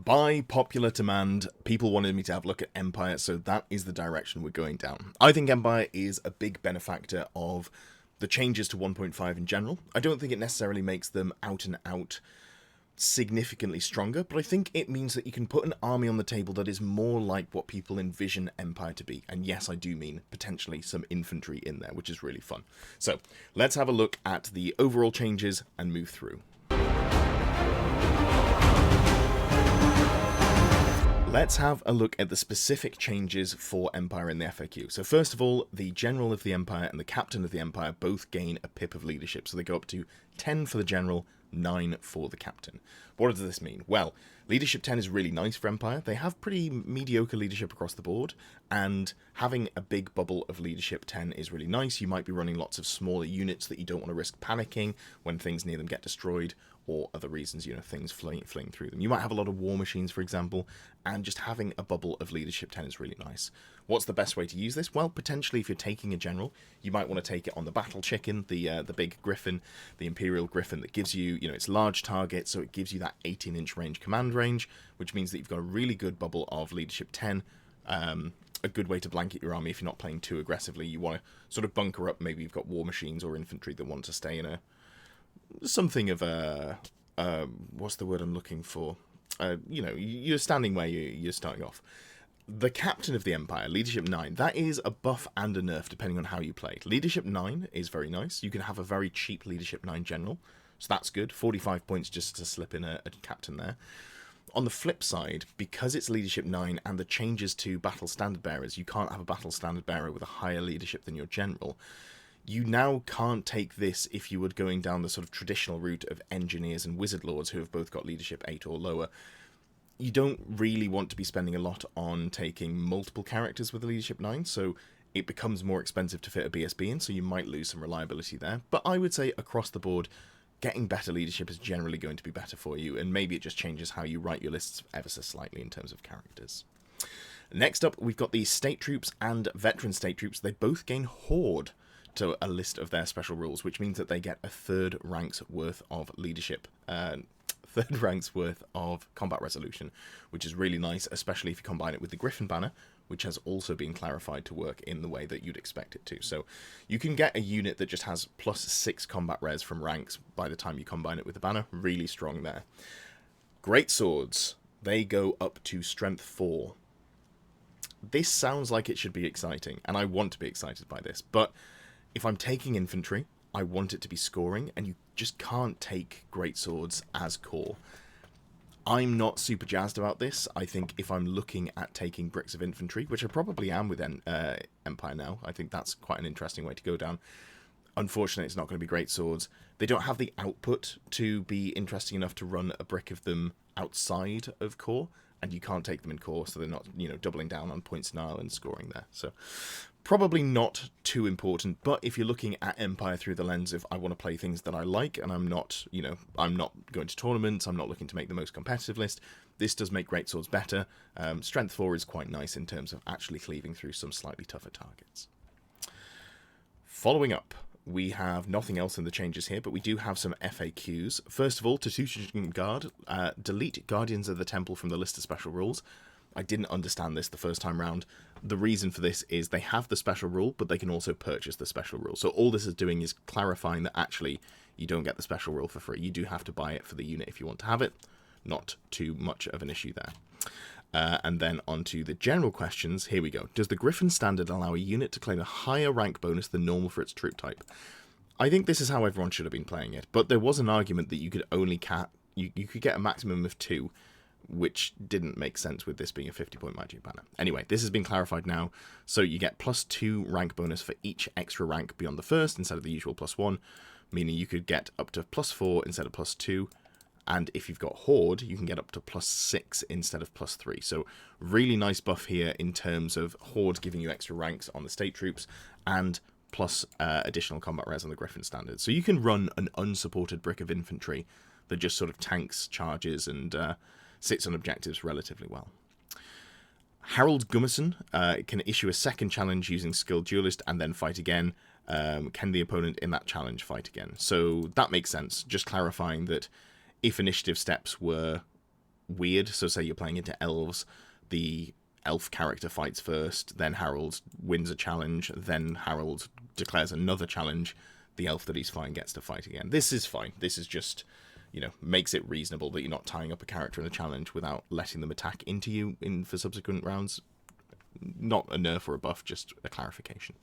By popular demand, people wanted me to have a look at Empire, so that is the direction we're going down. I think Empire is a big benefactor of the changes to 1.5 in general. I don't think it necessarily makes them out and out significantly stronger, but I think it means that you can put an army on the table that is more like what people envision Empire to be. And yes, I do mean potentially some infantry in there, which is really fun. So let's have a look at the overall changes and move through. Let's have a look at the specific changes for Empire in the FAQ. So first of all, the General of the Empire and the Captain of the Empire both gain a pip of leadership. So they go up to 10 for the General, 9 for the Captain. What does this mean? Well, leadership 10 is really nice for Empire. They have pretty mediocre leadership across the board, and having a big bubble of leadership 10 is really nice. You might be running lots of smaller units that you don't want to risk panicking when things near them get destroyed, or other reasons, things fleeing through them. You might have a lot of war machines, for example, and just having a bubble of leadership 10 is really nice. What's the best way to use this? Well, potentially if you're taking a general, you might want to take it on the battle chicken, the big griffin, the Imperial Griffin that gives you, it's large target, so it gives you that 18-inch range command range, which means that you've got a really good bubble of leadership 10, a good way to blanket your army if you're not playing too aggressively. You want to sort of bunker up, maybe you've got war machines or infantry that want to stay in something of a, what's the word I'm looking for? You're standing where you're starting off. The Captain of the Empire, Leadership 9, that is a buff and a nerf depending on how you play. Leadership 9 is very nice. You can have a very cheap Leadership 9 general, so that's good. 45 points just to slip in a Captain there. On the flip side, because it's Leadership 9 and the changes to Battle Standard Bearers, you can't have a Battle Standard Bearer with a higher leadership than your general. You now can't take this if you were going down the sort of traditional route of engineers and wizard lords who have both got leadership 8 or lower. You don't really want to be spending a lot on taking multiple characters with a leadership 9, so it becomes more expensive to fit a BSB in, so you might lose some reliability there. But I would say across the board, getting better leadership is generally going to be better for you, and maybe it just changes how you write your lists ever so slightly in terms of characters. Next up, we've got the State Troops and Veteran State Troops. They both gain Horde to a list of their special rules, which means that they get a third rank's worth of leadership, third rank's worth of combat resolution, which is really nice, especially if you combine it with the Griffin banner, which has also been clarified to work in the way that you'd expect it to. So you can get a unit that just has +6 combat res from ranks by the time you combine it with the banner. Really strong there. Great Swords, they go up to strength 4. This sounds like it should be exciting, and I want to be excited by this, but if I'm taking infantry, I want it to be scoring, and you just can't take great swords as core. I'm not super jazzed about this. I think if I'm looking at taking bricks of infantry, which I probably am with Empire now, I think that's quite an interesting way to go down. Unfortunately, it's not going to be great swords. They don't have the output to be interesting enough to run a brick of them outside of core, and you can't take them in core, so they're not, doubling down on points denial and scoring there. So probably not too important, but if you're looking at Empire through the lens of I want to play things that I like, and I'm not going to tournaments, I'm not looking to make the most competitive list, this does make great swords better. Strength 4 is quite nice in terms of actually cleaving through some slightly tougher targets. Following up, we have nothing else in the changes here, but we do have some FAQs. First of all, to Tuchin Guard, delete Guardians of the Temple from the list of special rules. I didn't understand this the first time round. The reason for this is they have the special rule, but they can also purchase the special rule. So all this is doing is clarifying that actually you don't get the special rule for free. You do have to buy it for the unit if you want to have it. Not too much of an issue there. And then on to the general questions. Here we go. Does the Griffin Standard allow a unit to claim a higher rank bonus than normal for its troop type? I think this is how everyone should have been playing it, but there was an argument that you could only you could get a maximum of 2, which didn't make sense with this being a 50-point magic banner. Anyway, this has been clarified now, so you get +2 rank bonus for each extra rank beyond the first instead of the usual +1, meaning you could get up to +4 instead of +2, and if you've got Horde, you can get up to +6 instead of +3. So really nice buff here in terms of Horde giving you extra ranks on the state troops, and plus additional combat res on the Griffin Standard. So you can run an unsupported brick of infantry that just sort of tanks charges and sits on objectives relatively well. Harold Gummison can issue a second challenge using Skilled Duelist and then fight again. Can the opponent in that challenge fight again? So that makes sense. Just clarifying that if initiative steps were weird. So say you're playing into elves, the elf character fights first, then Harold wins a challenge, then Harold declares another challenge, the elf that he's fighting gets to fight again. This is fine. This is just, makes it reasonable that you're not tying up a character in a challenge without letting them attack into you for subsequent rounds. Not a nerf or a buff, just a clarification.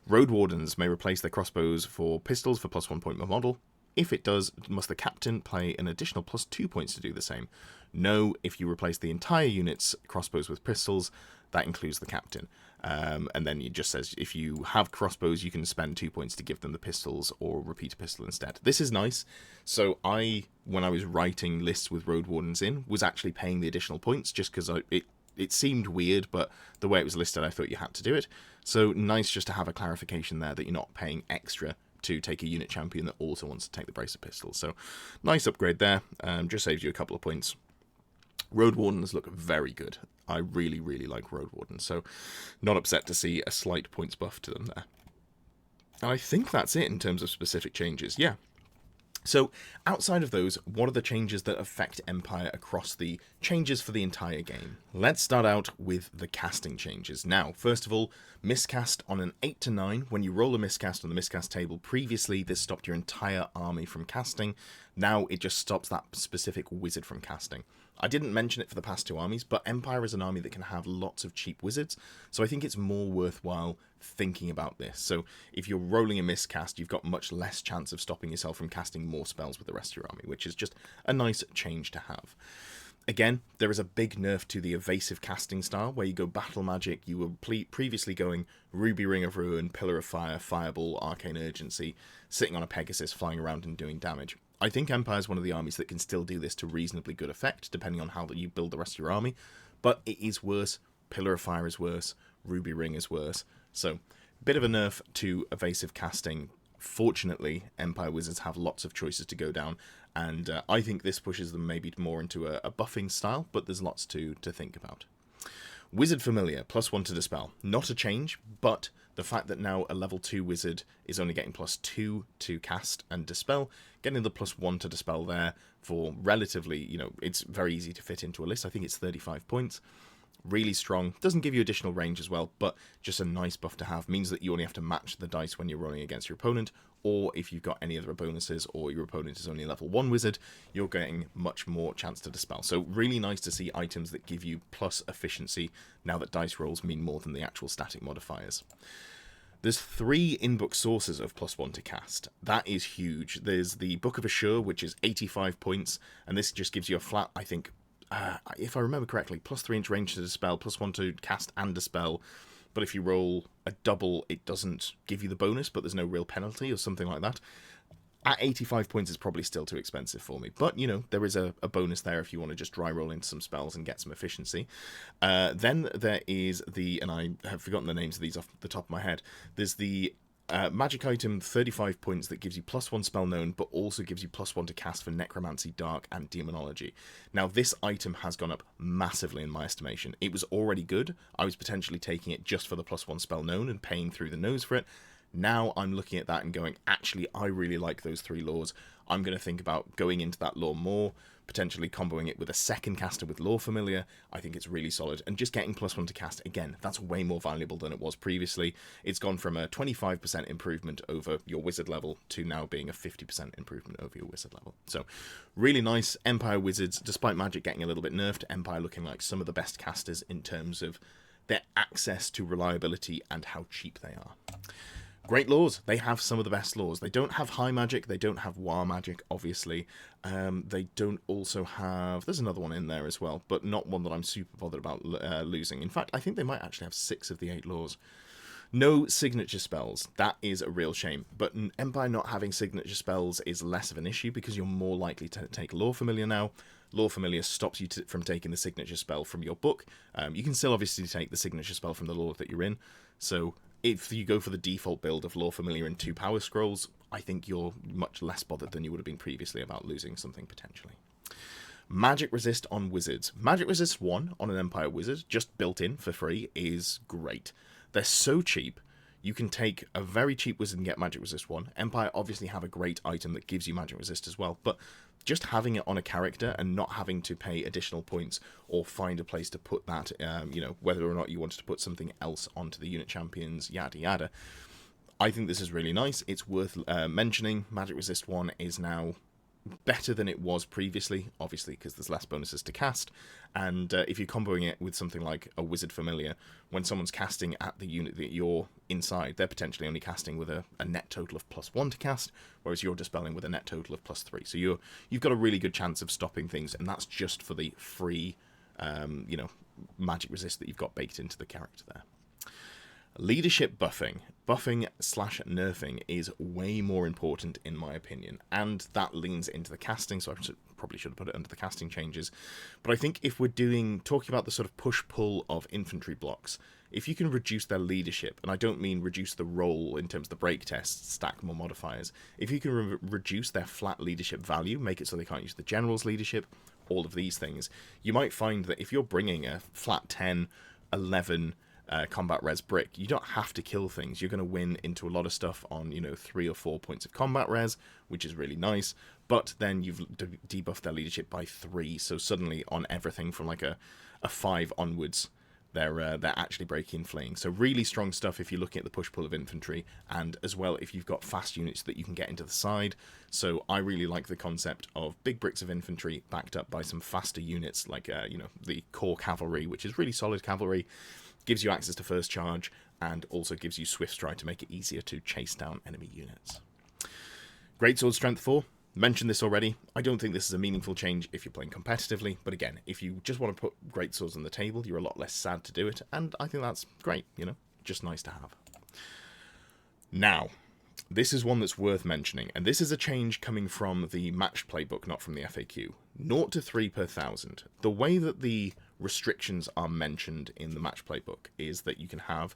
Road Wardens may replace their crossbows for pistols for +1 point per model. If it does, must the captain pay an additional +2 points to do the same? No, if you replace the entire unit's crossbows with pistols, that includes the captain. And then it just says if you have crossbows, you can spend 2 points to give them the pistols or repeat a pistol instead. This is nice. So when I was writing lists with Road Wardens in, was actually paying the additional points just because it seemed weird, but the way it was listed, I thought you had to do it. So nice just to have a clarification there that you're not paying extra to take a unit champion that also wants to take the brace of pistols. So nice upgrade there. Just saves you a couple of points. Road Wardens look very good. I really, really like Road Wardens, so not upset to see a slight points buff to them there. And I think that's it in terms of specific changes. Yeah. So outside of those, what are the changes that affect Empire across the changes for the entire game? Let's start out with the casting changes. Now, first of all, miscast on an 8 to 9. When you roll a miscast on the miscast table, previously this stopped your entire army from casting. Now it just stops that specific wizard from casting. I didn't mention it for the past two armies, but Empire is an army that can have lots of cheap wizards, so I think it's more worthwhile thinking about this. So if you're rolling a miscast, you've got much less chance of stopping yourself from casting more spells with the rest of your army, which is just a nice change to have. Again, there is a big nerf to the evasive casting style, where you go battle magic. You were previously going Ruby Ring of Ruin, Pillar of Fire, Fireball, Arcane Urgency, sitting on a Pegasus, flying around and doing damage. I think Empire is one of the armies that can still do this to reasonably good effect, depending on how you build the rest of your army, but it is worse. Pillar of Fire is worse, Ruby Ring is worse, so bit of a nerf to evasive casting. Fortunately, Empire Wizards have lots of choices to go down, and I think this pushes them maybe more into a buffing style, but there's lots to think about. Wizard Familiar, +1 to Dispel. Not a change, but the fact that now a level 2 wizard is only getting +2 to cast and dispel, getting the +1 to dispel there for relatively, it's very easy to fit into a list. I think it's 35 points. Really strong. Doesn't give you additional range as well, but just a nice buff to have. Means that you only have to match the dice when you're rolling against your opponent, or if you've got any other bonuses or your opponent is only a level 1 wizard, you're getting much more chance to dispel. So really nice to see items that give you plus efficiency now that dice rolls mean more than the actual static modifiers. There's 3 in-book sources of +1 to cast. That is huge. There's the Book of Assure, which is 85 points, and this just gives you a flat, I think, if I remember correctly, +3 range to dispel, +1 to cast and dispel. But if you roll a double, it doesn't give you the bonus, but there's no real penalty or something like that. At 85 points, it's probably still too expensive for me. But, there is a bonus there if you want to just dry roll into some spells and get some efficiency. Then there is and I have forgotten the names of these off the top of my head. There's the magic item, 35 points, that gives you +1 spell known, but also gives you +1 to cast for Necromancy, Dark, and Demonology. Now, this item has gone up massively in my estimation. It was already good. I was potentially taking it just for the +1 spell known and paying through the nose for it. Now I'm looking at that and going, actually, I really like those 3 laws. I'm going to think about going into that law more, potentially comboing it with a second caster with Lore Familiar. I think it's really solid. And just getting +1 to cast, again, that's way more valuable than it was previously. It's gone from a 25% improvement over your wizard level to now being a 50% improvement over your wizard level. So really nice. Empire Wizards, despite Magic getting a little bit nerfed, Empire looking like some of the best casters in terms of their access to reliability and how cheap they are. Great laws. They have some of the best laws. They don't have high magic. They don't have war magic, obviously. They don't also have... There's another one in there as well, but not one that I'm super bothered about losing. In fact, I think they might actually have 6 of the 8 laws. No signature spells. That is a real shame. But Empire not having signature spells is less of an issue because you're more likely to take Lore Familiar now. Lore Familiar stops you from taking the signature spell from your book. You can still obviously take the signature spell from the lore that you're in. So if you go for the default build of Lore Familiar and 2 Power Scrolls, I think you're much less bothered than you would have been previously about losing something potentially. Magic Resist on Wizards. Magic Resist 1 on an Empire Wizard, just built in for free, is great. They're so cheap. You can take a very cheap wizard and get Magic Resist 1. Empire obviously have a great item that gives you Magic Resist as well, but just having it on a character and not having to pay additional points or find a place to put that, whether or not you wanted to put something else onto the unit champions, yada yada. I think this is really nice. It's worth mentioning. Magic Resist 1 is now better than it was previously, obviously, because there's less bonuses to cast. And if you're comboing it with something like a Wizard Familiar, when someone's casting at the unit that you're inside, they're potentially only casting with a net total of +1 to cast, whereas you're dispelling with a net total of +3. So you've got a really good chance of stopping things, and that's just for the free, magic resist that you've got baked into the character there. Leadership buffing. Buffing/nerfing is way more important in my opinion, and that leans into the casting, so I probably should have put it under the casting changes. But I think if we're talking about the sort of push-pull of infantry blocks, if you can reduce their leadership, and I don't mean reduce the roll in terms of the break tests, stack more modifiers, if you can reduce their flat leadership value, make it so they can't use the general's leadership, all of these things, you might find that if you're bringing a flat 10, 11... combat res brick, you don't have to kill things. You're going to win into a lot of stuff on 3 or 4 points of combat res, which is really nice, but then you've debuffed their leadership by 3, so suddenly on everything from like a 5 onwards, they're actually breaking and fleeing. So really strong stuff if you're looking at the push-pull of infantry, and as well if you've got fast units that you can get into the side. So I really like the concept of big bricks of infantry backed up by some faster units like the core cavalry, which is really solid cavalry, gives you access to first charge, and also gives you swift stride to make it easier to chase down enemy units. Greatsword strength 4. Mentioned this already. I don't think this is a meaningful change if you're playing competitively, but again, if you just want to put greatswords on the table, you're a lot less sad to do it, and I think that's great, just nice to have. Now, this is one that's worth mentioning, and this is a change coming from the match playbook, not from the FAQ. 0 to 3 per 1,000. The way that the restrictions are mentioned in the match playbook is that you can have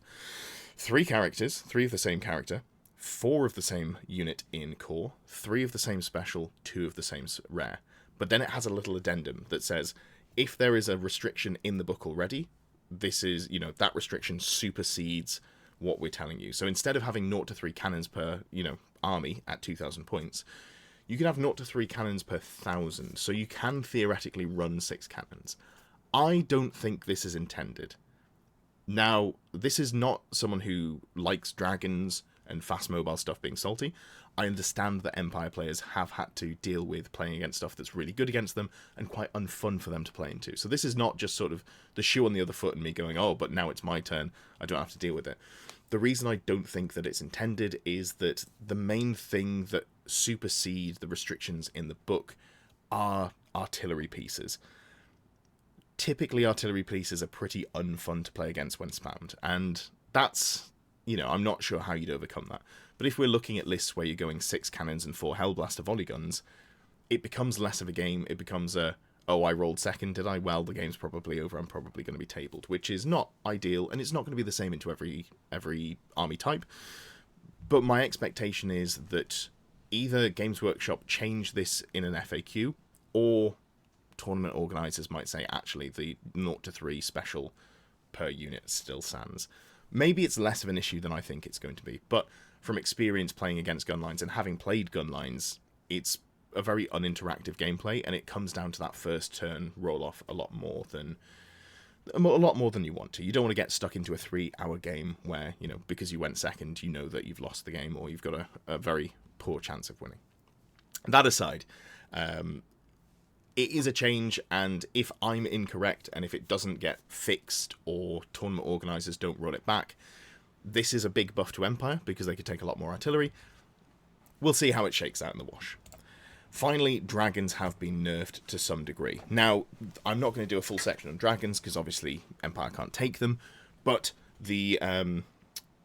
3 characters, 3 of the same character, 4 of the same unit in core, 3 of the same special, 2 of the same rare. But then it has a little addendum that says, if there is a restriction in the book already, this is, that restriction supersedes what we're telling you. So instead of having 0 to 3 cannons per, army at 2,000 points, you can have 0 to 3 cannons per 1,000. So you can theoretically run 6 cannons. I don't think this is intended. Now, this is not someone who likes dragons and fast mobile stuff being salty. I understand that Empire players have had to deal with playing against stuff that's really good against them and quite unfun for them to play into. So this is not just sort of the shoe on the other foot and me going, oh, but now it's my turn, I don't have to deal with it. The reason I don't think that it's intended is that the main thing that supersede the restrictions in the book are artillery pieces. Typically, artillery pieces are pretty unfun to play against when spammed, and that's, I'm not sure how you'd overcome that. But if we're looking at lists where you're going 6 cannons and 4 Hellblaster volley guns, it becomes less of a game. It becomes oh, I rolled second, did I? Well, the game's probably over. I'm probably going to be tabled, which is not ideal, and it's not going to be the same into every army type. But my expectation is that either Games Workshop change this in an FAQ, or tournament organisers might say, actually, the 0 to 3 special per unit still stands. Maybe it's less of an issue than I think it's going to be, but from experience playing against gunlines and having played gunlines, it's a very uninteractive gameplay, and it comes down to that first turn roll-off a lot more than you want to. You don't want to get stuck into a 3-hour game where, because you went second, that you've lost the game, or you've got a very poor chance of winning. That aside, it is a change, and if I'm incorrect, and if it doesn't get fixed, or tournament organisers don't roll it back, this is a big buff to Empire, because they could take a lot more artillery. We'll see how it shakes out in the wash. Finally, dragons have been nerfed to some degree. Now, I'm not going to do a full section on dragons, because obviously Empire can't take them, but the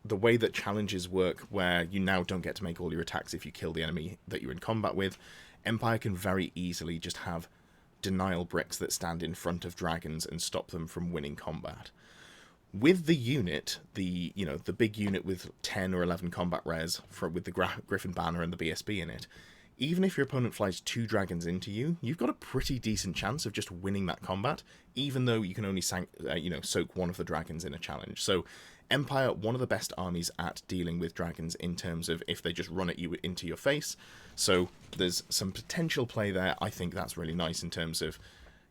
way that challenges work, where you now don't get to make all your attacks if you kill the enemy that you're in combat with, Empire can very easily just have denial bricks that stand in front of dragons and stop them from winning combat. With the unit, the big unit with 10 or 11 combat res with the Griffin banner and the BSB in it, even if your opponent flies 2 dragons into you, you've got a pretty decent chance of just winning that combat, even though you can only soak 1 of the dragons in a challenge. So Empire, one of the best armies at dealing with dragons in terms of if they just run at you into your face. So there's some potential play there. I think that's really nice in terms of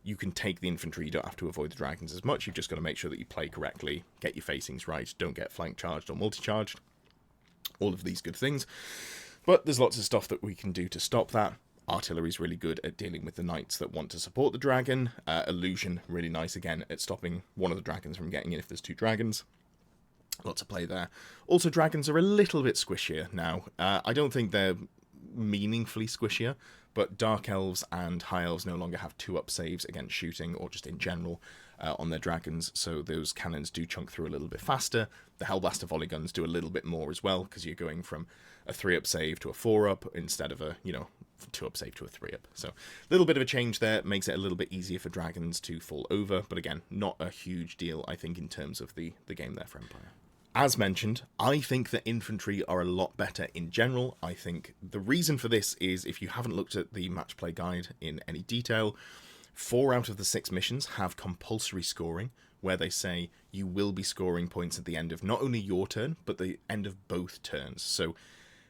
you can take the infantry, you don't have to avoid the dragons as much. You've just got to make sure that you play correctly, get your facings right, don't get flank charged or multi-charged. All of these good things. But there's lots of stuff that we can do to stop that. Artillery's really good at dealing with the knights that want to support the dragon. Illusion, really nice again at stopping one of the dragons from getting in if there's 2 dragons. Lots of play there. Also, dragons are a little bit squishier now. I don't think they're meaningfully squishier, but Dark Elves and High Elves no longer have 2-up saves against shooting, or just in general, on their dragons, so those cannons do chunk through a little bit faster. The Hellblaster volley guns do a little bit more as well, because you're going from a 3-up save to a 4-up, instead of a, 2-up save to a 3-up. So, a little bit of a change there, makes it a little bit easier for dragons to fall over, but again, not a huge deal, I think, in terms of the game there for Empire. As mentioned, I think that infantry are a lot better in general. I think the reason for this is, if you haven't looked at the match play guide in any detail, 4 out of the 6 missions have compulsory scoring, where they say you will be scoring points at the end of not only your turn, but the end of both turns. So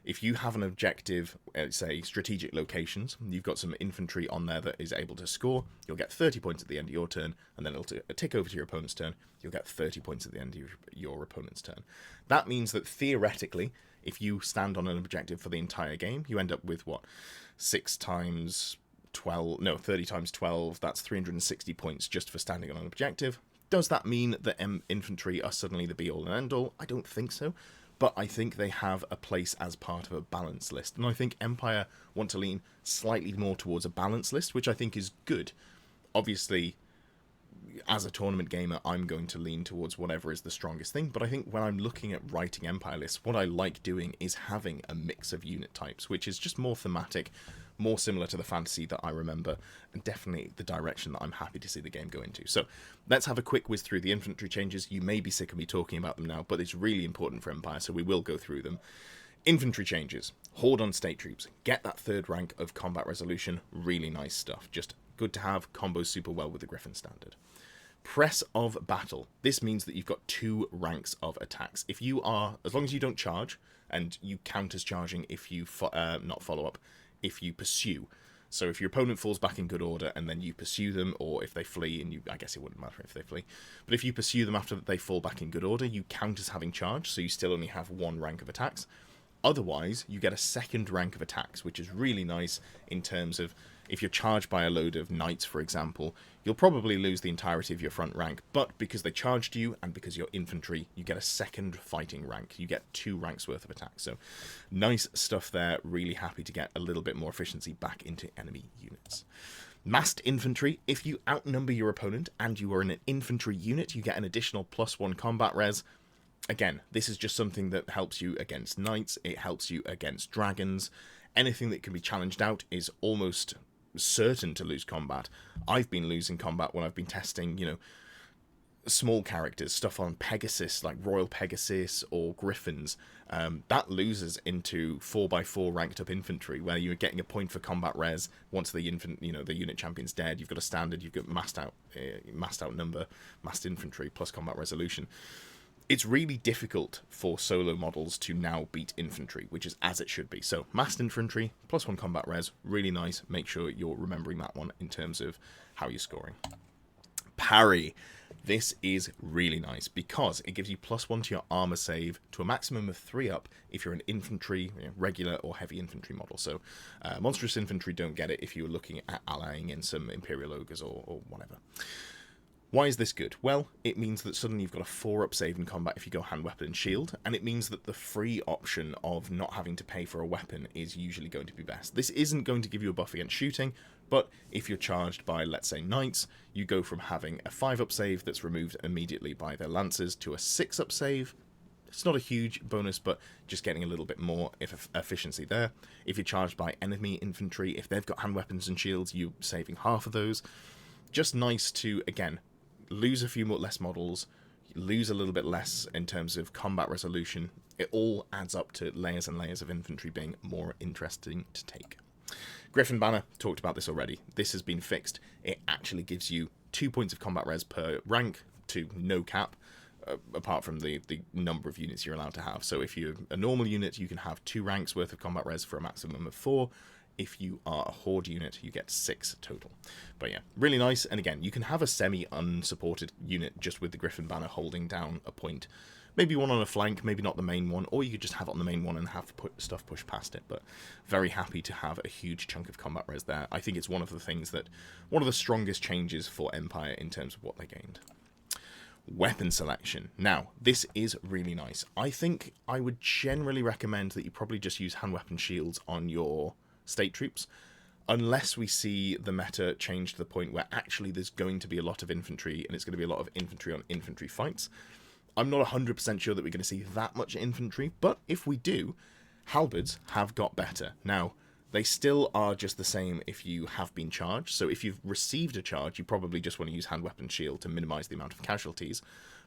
if you have an objective, say strategic locations, you've got some infantry on there that is able to score, you'll get 30 points at the end of your turn, and then it'll tick over to your opponent's turn, you'll get 30 points at the end of your opponent's turn. That means that theoretically, if you stand on an objective for the entire game, you end up with, 6 times 12, no, 30 times 12, that's 360 points just for standing on an objective. Does that mean that infantry are suddenly the be-all and end-all? I don't think so. But I think they have a place as part of a balance list. And I think Empire want to lean slightly more towards a balance list, which I think is good. Obviously, as a tournament gamer, I'm going to lean towards whatever is the strongest thing. But I think when I'm looking at writing Empire lists, what I like doing is having a mix of unit types, which is just more thematic, more similar to the fantasy that I remember, and definitely the direction that I'm happy to see the game go into. So let's have a quick whiz through the infantry changes. You may be sick of me talking about them now, but it's really important for Empire, so we will go through them. Infantry changes. Horde on state troops. Get that 3rd rank of combat resolution. Really nice stuff. Just good to have. Combos super well with the Griffin standard. Press of battle. This means that you've got 2 ranks of attacks. If you are, as long as you don't charge, and you count as charging if you not follow up, if you pursue. So if your opponent falls back in good order and then you pursue them, or if they flee, and I guess it wouldn't matter if they flee, but if you pursue them after they fall back in good order, you count as having charge, so you still only have 1 rank of attacks. Otherwise, you get a 2nd rank of attacks, which is really nice in terms of if you're charged by a load of knights, for example, you'll probably lose the entirety of your front rank, but because they charged you and because you're infantry, you get a 2nd fighting rank. You get 2 ranks worth of attack. So nice stuff there. Really happy to get a little bit more efficiency back into enemy units. Massed infantry. If you outnumber your opponent and you are in an infantry unit, you get an additional +1 combat res. Again, this is just something that helps you against knights. It helps you against dragons. Anything that can be challenged out is almost certain to lose combat. I've been losing combat when I've been testing, small characters, stuff on Pegasus, like Royal Pegasus or Griffins. That loses into 4x4 ranked up infantry, where you're getting a point for combat res. Once the unit champion's dead, you've got a standard, you've got massed out number, massed infantry plus combat resolution. It's really difficult for solo models to now beat infantry, which is as it should be. So, massed infantry, +1 combat res, really nice. Make sure you're remembering that one in terms of how you're scoring. Parry. This is really nice because it gives you +1 to your armor save to a maximum of 3 up if you're an infantry, regular or heavy infantry model. So, monstrous infantry don't get it if you're looking at allying in some Imperial Ogres or whatever. Why is this good? Well, it means that suddenly you've got a 4-up save in combat if you go hand, weapon, and shield, and it means that the free option of not having to pay for a weapon is usually going to be best. This isn't going to give you a buff against shooting, but if you're charged by, let's say, knights, you go from having a 5-up save that's removed immediately by their lancers to a 6-up save. It's not a huge bonus, but just getting a little bit more efficiency there. If you're charged by enemy infantry, if they've got hand weapons and shields, you're saving half of those. Just nice to, again, lose a few less models, lose a little bit less in terms of combat resolution. It all adds up to layers and layers of infantry being more interesting to take. Griffin Banner, talked about this already. This has been fixed. It actually gives you 2 points of combat res per rank to no cap, apart from the number of units you're allowed to have. So if you're a normal unit, you can have 2 ranks worth of combat res for a maximum of 4. If you are a horde unit, you get 6 total. But yeah, really nice. And again, you can have a semi-unsupported unit just with the Griffin Banner holding down a point. Maybe one on a flank, maybe not the main one, or you could just have it on the main one and have stuff pushed past it. But very happy to have a huge chunk of combat res there. I think it's one of the strongest changes for Empire in terms of what they gained. Weapon selection. Now, this is really nice. I think I would generally recommend that you probably just use hand weapon shields on your state troops, unless we see the meta change to the point where actually there's going to be a lot of infantry, and it's going to be a lot of infantry on infantry fights. I'm not 100% sure that we're going to see that much infantry, but if we do, halberds have got better. Now, they still are just the same if you have been charged, so if you've received a charge, you probably just want to use hand weapon shield to minimise the amount of casualties.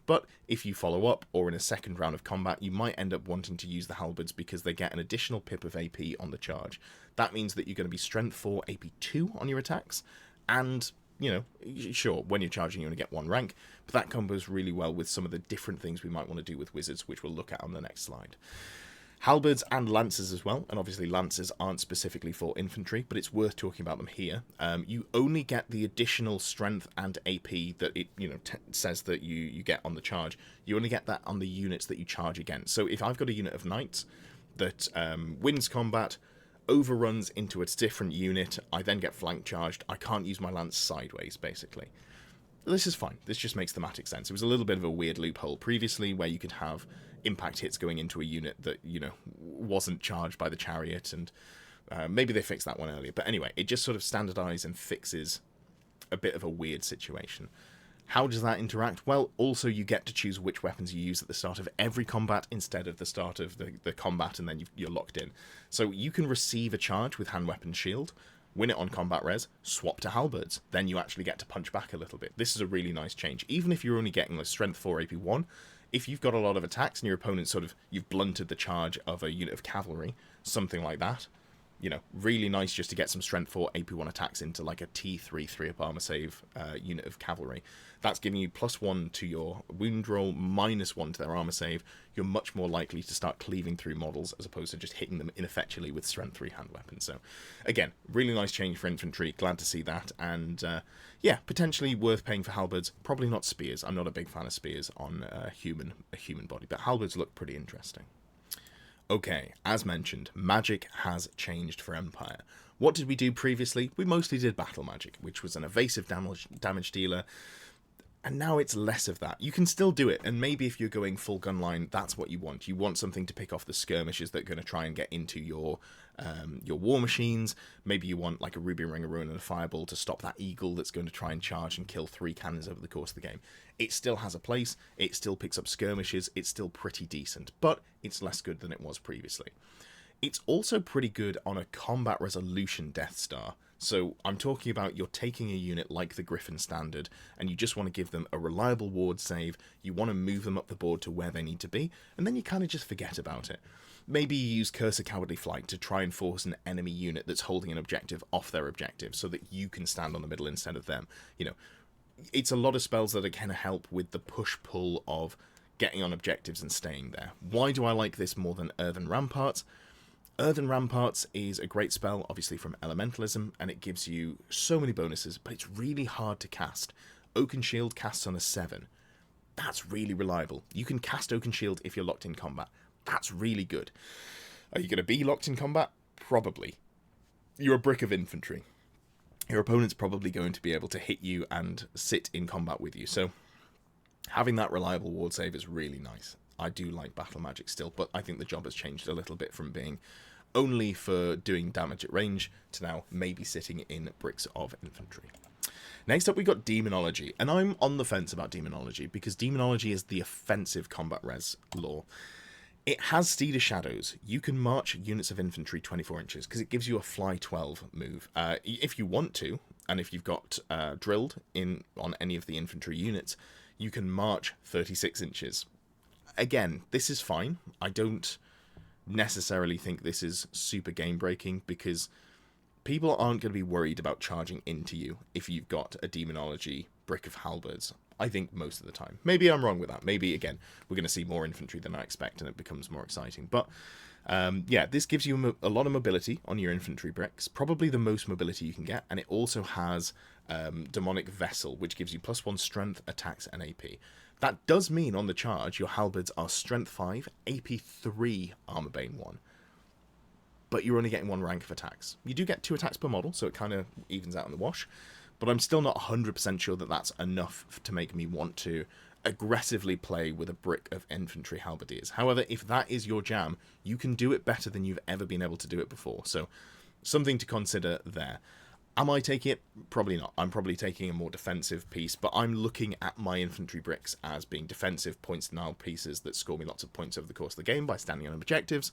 But if you follow up, or in a second round of combat, you might end up wanting to use the halberds because they get an additional pip of AP on the charge. That means that you're going to be strength 4, AP 2 on your attacks, and you know, sure, when you're charging, you're going to get 1 rank, but that combos really well with some of the different things we might want to do with wizards, which we'll look at on the next slide. Halberds and lances as well, and obviously lances aren't specifically for infantry, but it's worth talking about them here. You only get the additional strength and AP that it says that you get on the charge. You only get that on the units that you charge against. So if I've got a unit of knights that wins combat, overruns into a different unit, I then get flank charged, I can't use my lance sideways, basically. This is fine. This just makes thematic sense. It was a little bit of a weird loophole previously where you could have impact hits going into a unit that, wasn't charged by the chariot, and maybe they fixed that one earlier. But anyway, it just sort of standardizes and fixes a bit of a weird situation. How does that interact? Well, also you get to choose which weapons you use at the start of every combat instead of the start of the combat, and then you're locked in. So you can receive a charge with hand weapon shield, win it on combat res, swap to halberds, then you actually get to punch back a little bit. This is a really nice change. Even if you're only getting a strength 4 AP 1, if you've got a lot of attacks and your opponent you've blunted the charge of a unit of cavalry, something like that, really nice just to get some strength 4 AP 1 attacks into like a T3 3-up armor save unit of cavalry. That's giving you +1 to your wound roll, -1 to their armor save. You're much more likely to start cleaving through models as opposed to just hitting them ineffectually with strength 3 hand weapons. So again, really nice change for infantry. Glad to see that. And yeah, potentially worth paying for halberds. Probably not spears. I'm not a big fan of spears on a human body, but halberds look pretty interesting. Okay, as mentioned, magic has changed for Empire. What did we do previously? We mostly did battle magic, which was an evasive damage dealer, and now it's less of that. You can still do it, and maybe if you're going full gun line, that's what you want. You want something to pick off the skirmishes that are going to try and get into your war machines. Maybe you want like a Ruby Ring, a Ruin, and a Fireball to stop that eagle that's going to try and charge and kill 3 cannons over the course of the game. It still has a place, it still picks up skirmishes, it's still pretty decent, but it's less good than it was previously. It's also pretty good on a combat resolution Death Star. So I'm talking about you're taking a unit like the Griffin Standard, and you just want to give them a reliable ward save, you want to move them up the board to where they need to be, and then you kind of just forget about it. Maybe you use Curse of Cowardly Flight to try and force an enemy unit that's holding an objective off their objective, so that you can stand on the middle instead of them. It's a lot of spells that are going to help with the push-pull of getting on objectives and staying there. Why do I like this more than Earthen Ramparts? Earthen Ramparts is a great spell, obviously from Elementalism, and it gives you so many bonuses, but it's really hard to cast. Oaken Shield casts on a 7. That's really reliable. You can cast Oaken Shield if you're locked in combat. That's really good. Are you going to be locked in combat? Probably. You're a brick of infantry. Your opponent's probably going to be able to hit you and sit in combat with you, so having that reliable ward save is really nice. I do like battle magic still, but I think the job has changed a little bit from being only for doing damage at range to now maybe sitting in bricks of infantry. Next up, we got Demonology, and I'm on the fence about Demonology because Demonology is the offensive combat res lore. It has Steed of Shadows. You can march units of infantry 24 inches because it gives you a fly 12 move. If you want to, and if you've got drilled in on any of the infantry units, you can march 36 inches. Again, this is fine. I don't necessarily think this is super game breaking because people aren't going to be worried about charging into you if you've got a demonology brick of halberds. I think most of the time. Maybe I'm wrong with that. Maybe, again, we're going to see more infantry than I expect and it becomes more exciting. But, yeah, this gives you a lot of mobility on your infantry bricks. Probably the most mobility you can get. And it also has Demonic Vessel, which gives you +1 strength, attacks, and AP. That does mean on the charge, your halberds are strength 5, AP 3, armor bane 1. But you're only getting 1 rank of attacks. You do get 2 attacks per model, so it kind of evens out in the wash. But I'm still not 100% sure that that's enough to make me want to aggressively play with a brick of infantry halberdiers. However, if that is your jam, you can do it better than you've ever been able to do it before. So, something to consider there. Am I taking it? Probably not. I'm probably taking a more defensive piece, but I'm looking at my infantry bricks as being defensive points denial pieces that score me lots of points over the course of the game by standing on objectives.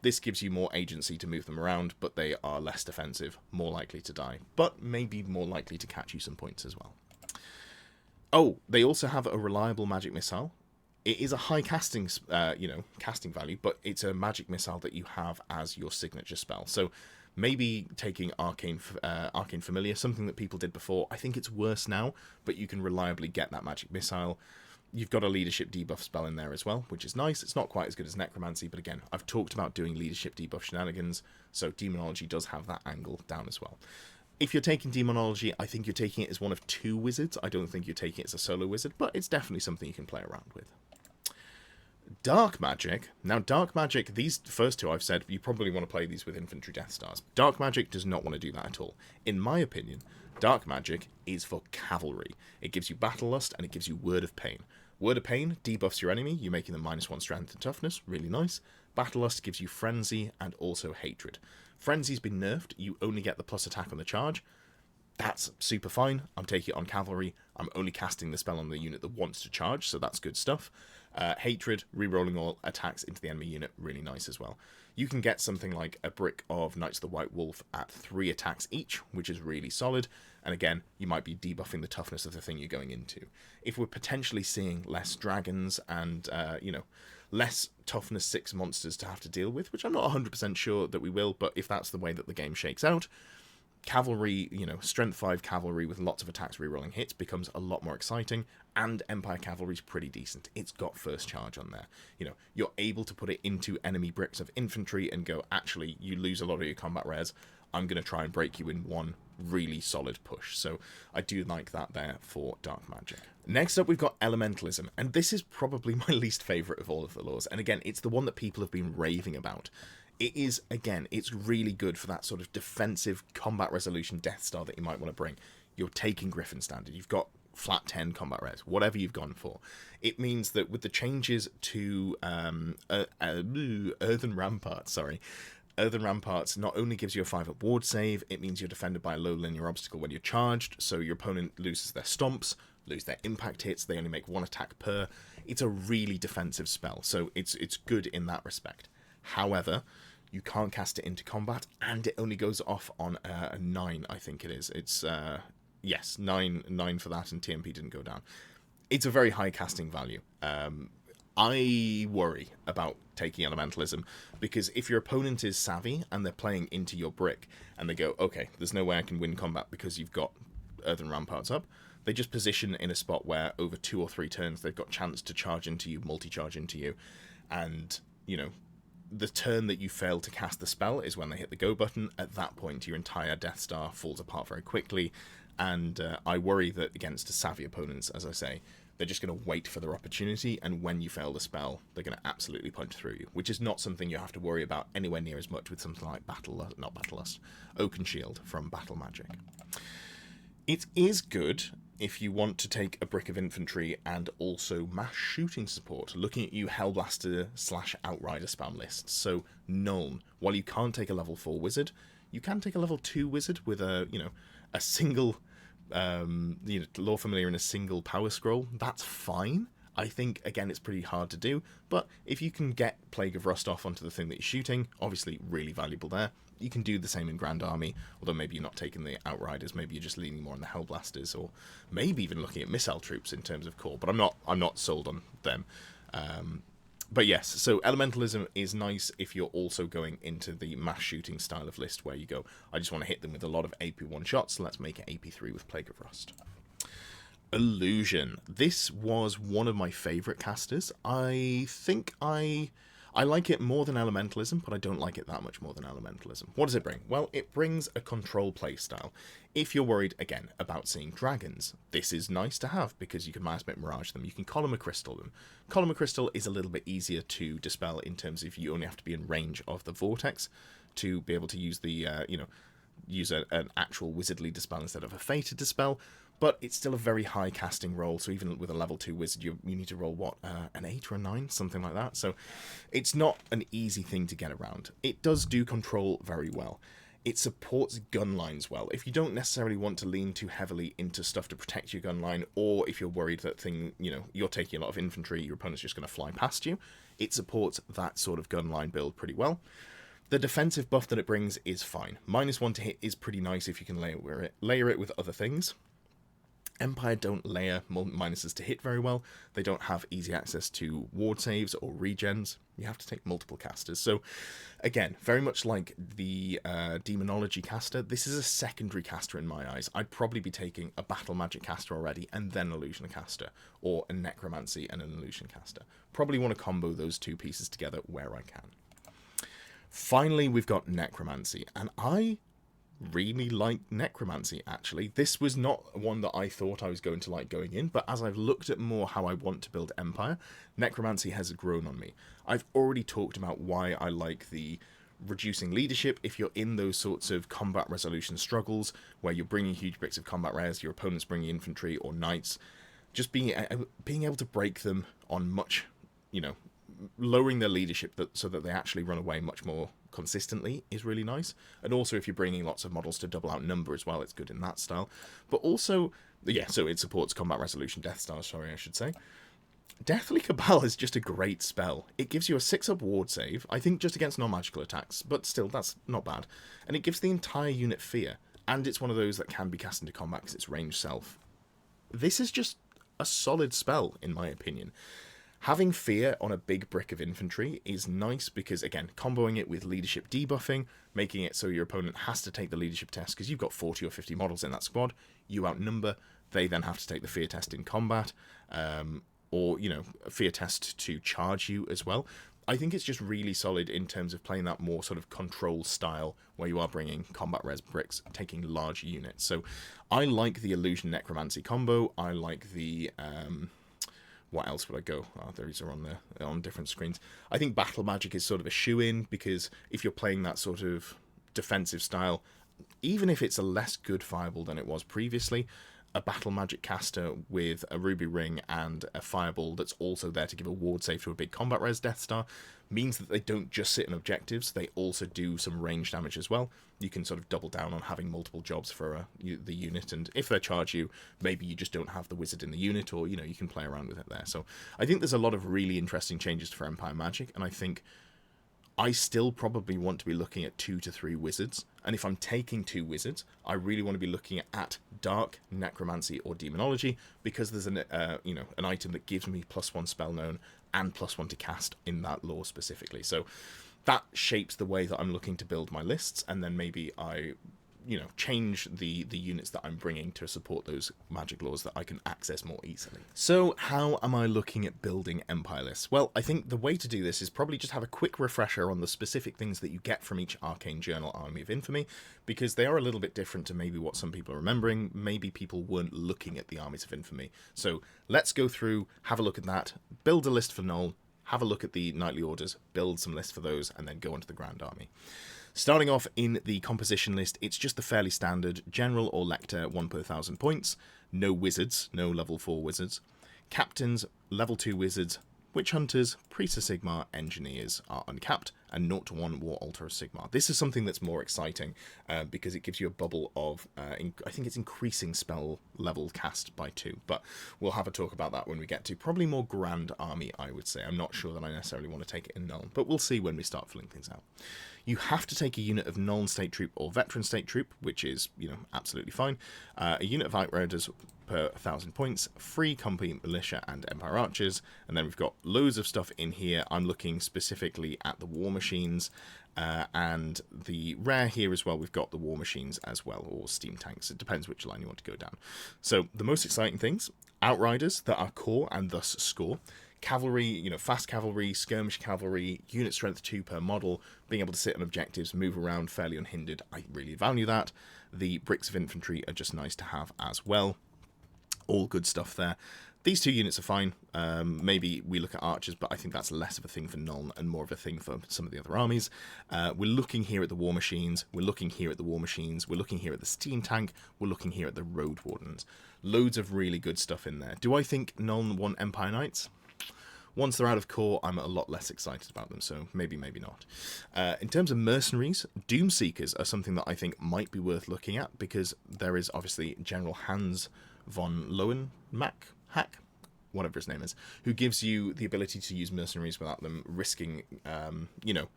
This gives you more agency to move them around, but they are less defensive, more likely to die, but maybe more likely to catch you some points as well. Oh, they also have a reliable magic missile. It is a high casting, casting value, but it's a magic missile that you have as your signature spell. So maybe taking Arcane Familiar, something that people did before. I think it's worse now, but you can reliably get that magic missile. You've got a leadership debuff spell in there as well, which is nice. It's not quite as good as Necromancy, but again, I've talked about doing leadership debuff shenanigans, so Demonology does have that angle down as well. If you're taking Demonology, I think you're taking it as one of 2 wizards. I don't think you're taking it as a solo wizard, but it's definitely something you can play around with. Dark Magic. Now, Dark Magic, these first 2 I've said, you probably want to play these with Infantry Death Stars. Dark Magic does not want to do that at all. In my opinion, Dark Magic is for cavalry. It gives you Battle Lust, and it gives you Word of Pain. Word of Pain debuffs your enemy, you making them -1 strength and toughness, really nice. Battle Lust gives you Frenzy and also Hatred. Frenzy's been nerfed, you only get the plus attack on the charge. That's super fine. I'm taking it on cavalry. I'm only casting the spell on the unit that wants to charge, so that's good stuff. Hatred, rerolling all attacks into the enemy unit, really nice as well. You can get something like a brick of Knights of the White Wolf at 3 attacks each, which is really solid. And again, you might be debuffing the toughness of the thing you're going into. If we're potentially seeing less dragons and, less toughness 6 monsters to have to deal with, which I'm not 100% sure that we will, but if that's the way that the game shakes out, cavalry, strength 5 cavalry with lots of attacks rerolling hits becomes a lot more exciting, and Empire cavalry's pretty decent. It's got first charge on there. You're able to put it into enemy bricks of infantry and go, actually, you lose a lot of your combat rares. I'm going to try and break you in one really solid push. So I do like that there for Dark Magic. Next up, we've got Elementalism, and this is probably my least favourite of all of the laws. And again, it's the one that people have been raving about. It is, again, it's really good for that sort of defensive combat resolution Death Star that you might want to bring. You're taking Griffin Standard, you've got flat 10 combat res, whatever you've gone for. It means that with the changes to Earthen Ramparts, Earthen Ramparts not only gives you a 5-up ward save, it means you're defended by a low linear obstacle when you're charged, so your opponent loses their stomps, lose their impact hits, they only make 1 attack per. It's a really defensive spell, so it's good in that respect. However, you can't cast it into combat, and it only goes off on a 9, I think it is. It's, yes, 9 for that, and TMP didn't go down. It's a very high casting value. I worry about taking Elementalism, because if your opponent is savvy, and they're playing into your brick, and they go, okay, there's no way I can win combat because you've got Earthen Ramparts up, they just position in a spot where over 2 or 3 turns they've got chance to charge into you, multi-charge into you, and, the turn that you fail to cast the spell is when they hit the go button. At that point, your entire Death Star falls apart very quickly, and I worry that against savvy opponents, as I say, they're just going to wait for their opportunity, and when you fail the spell, they're going to absolutely punch through you, which is not something you have to worry about anywhere near as much with something like Oaken Shield from Battle Magic. It is good if you want to take a brick of infantry and also mass shooting support, looking at you Hellblaster/Outrider spam lists. So Nuln, while you can't take a level 4 wizard, you can take a level 2 wizard with a single Lore Familiar and a single power scroll. That's fine. I think, again, it's pretty hard to do, but if you can get Plague of Rust off onto the thing that you're shooting, obviously really valuable there. You can do the same in Grand Army, although maybe you're not taking the Outriders, maybe you're just leaning more on the Hellblasters, or maybe even looking at missile troops in terms of core, but I'm not sold on them. But yes, so elementalism is nice if you're also going into the mass shooting style of list where you go, I just want to hit them with a lot of AP1 shots, so let's make it AP3 with Plague of Rust. Illusion. This was one of my favourite casters. I think I like it more than Elementalism, but I don't like it that much more than Elementalism. What does it bring? Well, it brings a control playstyle. If you're worried, again, about seeing dragons, this is nice to have because you can Mass Bit Mirage them, you can Column Crystal them. Column Crystal is a little bit easier to dispel in terms of you only have to be in range of the Vortex to be able to use the, use an actual Wizardly Dispel instead of a Fated Dispel. But it's still a very high casting roll, so even with a level 2 wizard, you need to roll, what, an 8 or a 9? Something like that. So it's not an easy thing to get around. It does do control very well. It supports gun lines well. If you don't necessarily want to lean too heavily into stuff to protect your gun line, or if you're worried that you're taking a lot of infantry, your opponent's just going to fly past you, it supports that sort of gun line build pretty well. The defensive buff that it brings is fine. -1 to hit is pretty nice if you can layer it with other things. Empire don't layer minuses to hit very well. They don't have easy access to ward saves or regens. You have to take multiple casters. So, again, very much like the Demonology caster, this is a secondary caster in my eyes. I'd probably be taking a Battle Magic caster already and then Illusion caster, or a Necromancy and an Illusion caster. Probably want to combo those two pieces together where I can. Finally, we've got Necromancy, and I really like Necromancy, actually. This was not one that I thought I was going to like going in, but as I've looked at more how I want to build Empire, Necromancy has grown on me. I've already talked about why I like the reducing leadership if you're in those sorts of combat resolution struggles where you're bringing huge bricks of combat res, your opponent's bringing infantry or knights. Just being able to break them on much, lowering their leadership so that they actually run away much more consistently is really nice. And also if you're bringing lots of models to double outnumber as well, it's good in that style. But also, yeah, so it supports combat resolution, Death Star, sorry, I should say. Deathly Cabal is just a great spell. It gives you a 6-up ward save, I think just against non-magical attacks, but still, that's not bad. And it gives the entire unit fear, and it's one of those that can be cast into combat because it's ranged self. This is just a solid spell, in my opinion. Having fear on a big brick of infantry is nice because, again, comboing it with leadership debuffing, making it so your opponent has to take the leadership test because you've got 40 or 50 models in that squad, you outnumber, they then have to take the fear test in combat, or, a fear test to charge you as well. I think it's just really solid in terms of playing that more sort of control style where you are bringing combat res bricks, taking large units. So I like the Illusion Necromancy combo, I like the... what else would I go? Oh, these are on there on different screens. I think Battle Magic is sort of a shoe-in because if you're playing that sort of defensive style, even if it's a less good fireball than it was previously, a Battle Magic caster with a Ruby Ring and a fireball that's also there to give a ward save to a big combat res Death Star means that they don't just sit in objectives, they also do some range damage as well. You can sort of double down on having multiple jobs for the unit, and if they charge you, maybe you just don't have the wizard in the unit, or, you can play around with it there. So I think there's a lot of really interesting changes for Empire Magic, and I think I still probably want to be looking at 2 to 3 wizards, and if I'm taking 2 wizards, I really want to be looking at Dark, Necromancy, or Demonology, because there's an item that gives me +1 spell known and +1 to cast in that lore specifically. So that shapes the way that I'm looking to build my lists, and then maybe I change the units that I'm bringing to support those magic laws that I can access more easily. So how am I looking at building Empire lists? Well, I think the way to do this is probably just have a quick refresher on the specific things that you get from each Arcane Journal Army of Infamy, because they are a little bit different to maybe what some people are remembering. Maybe people weren't looking at the Armies of Infamy. So let's go through, have a look at that, build a list for Nuln, have a look at the Knightly Orders, build some lists for those, and then go on to the Grand Army. Starting off in the composition list, it's just the fairly standard General or Lector, 1 per 1,000 points, no wizards, no level 4 wizards, captains, level 2 wizards, Witch Hunters, Priests of Sigmar, Engineers are uncapped, and 0 to 1 War Altar of Sigmar. This is something that's more exciting because it gives you a bubble of, I think it's increasing spell level cast by 2, but we'll have a talk about that when we get to probably more Grand Army, I would say. I'm not sure that I necessarily want to take it in Nuln, but we'll see when we start filling things out. You have to take a unit of Nuln State Troop or Veteran State Troop, which is, you know, absolutely fine. A unit of Outriders per 1,000 points, free Company Militia and Empire Archers, and then we've got loads of stuff in here. I'm looking specifically at the War Machines, and the rare here as well, we've got the War Machines as well, or Steam Tanks. It depends which line you want to go down. So the most exciting things, Outriders that are core and thus score. Cavalry, you know, fast cavalry, skirmish cavalry, unit strength 2 per model, being able to sit on objectives, move around fairly unhindered. I really value that. The bricks of infantry are just nice to have as well. All good stuff there. These 2 units are fine. Maybe we look at archers, but I think that's less of a thing for Nuln and more of a thing for some of the other armies. We're looking here at the War Machines. We're looking here at the War Machines. We're looking here at the Steam Tank. We're looking here at the Road Wardens. Loads of really good stuff in there. Do I think Nuln want Empire Knights? Once they're out of core, I'm a lot less excited about them, so maybe, maybe not. In terms of mercenaries, Doomseekers are something that I think might be worth looking at, because there is obviously General Hans von Lohenmack, whatever his name is, who gives you the ability to use mercenaries without them risking, you know,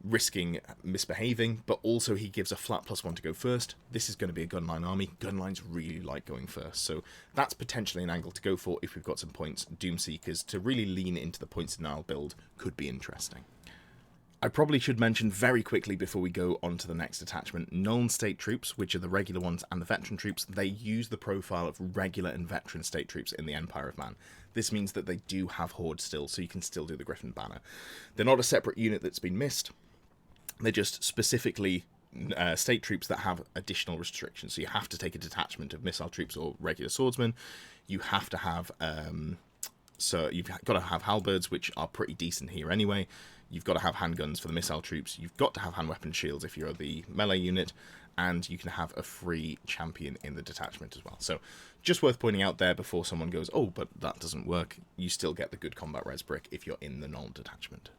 risking misbehaving, but also he gives a flat +1 to go first. This is going to be a gunline army. Gunlines really like going first, so that's potentially an angle to go for if we've got some points. Doomseekers to really lean into the points denial build could be interesting. I probably should mention very quickly before we go on to the next attachment, Nuln State Troops, which are the regular ones, and the Veteran Troops, they use the profile of regular and Veteran State Troops in the Empire of Man. This means that they do have Horde still, so you can still do the Griffin Banner. They're not a separate unit that's been missed. They're just specifically state troops that have additional restrictions. So you have to take a detachment of missile troops or regular swordsmen. You have to have, so you've got to have halberds, which are pretty decent here anyway. You've got to have handguns for the missile troops. You've got to have hand weapon shields if you're the melee unit. And you can have a free champion in the detachment as well. So just worth pointing out there before someone goes, oh, but that doesn't work. You still get the good combat res brick if you're in the Nuln detachment.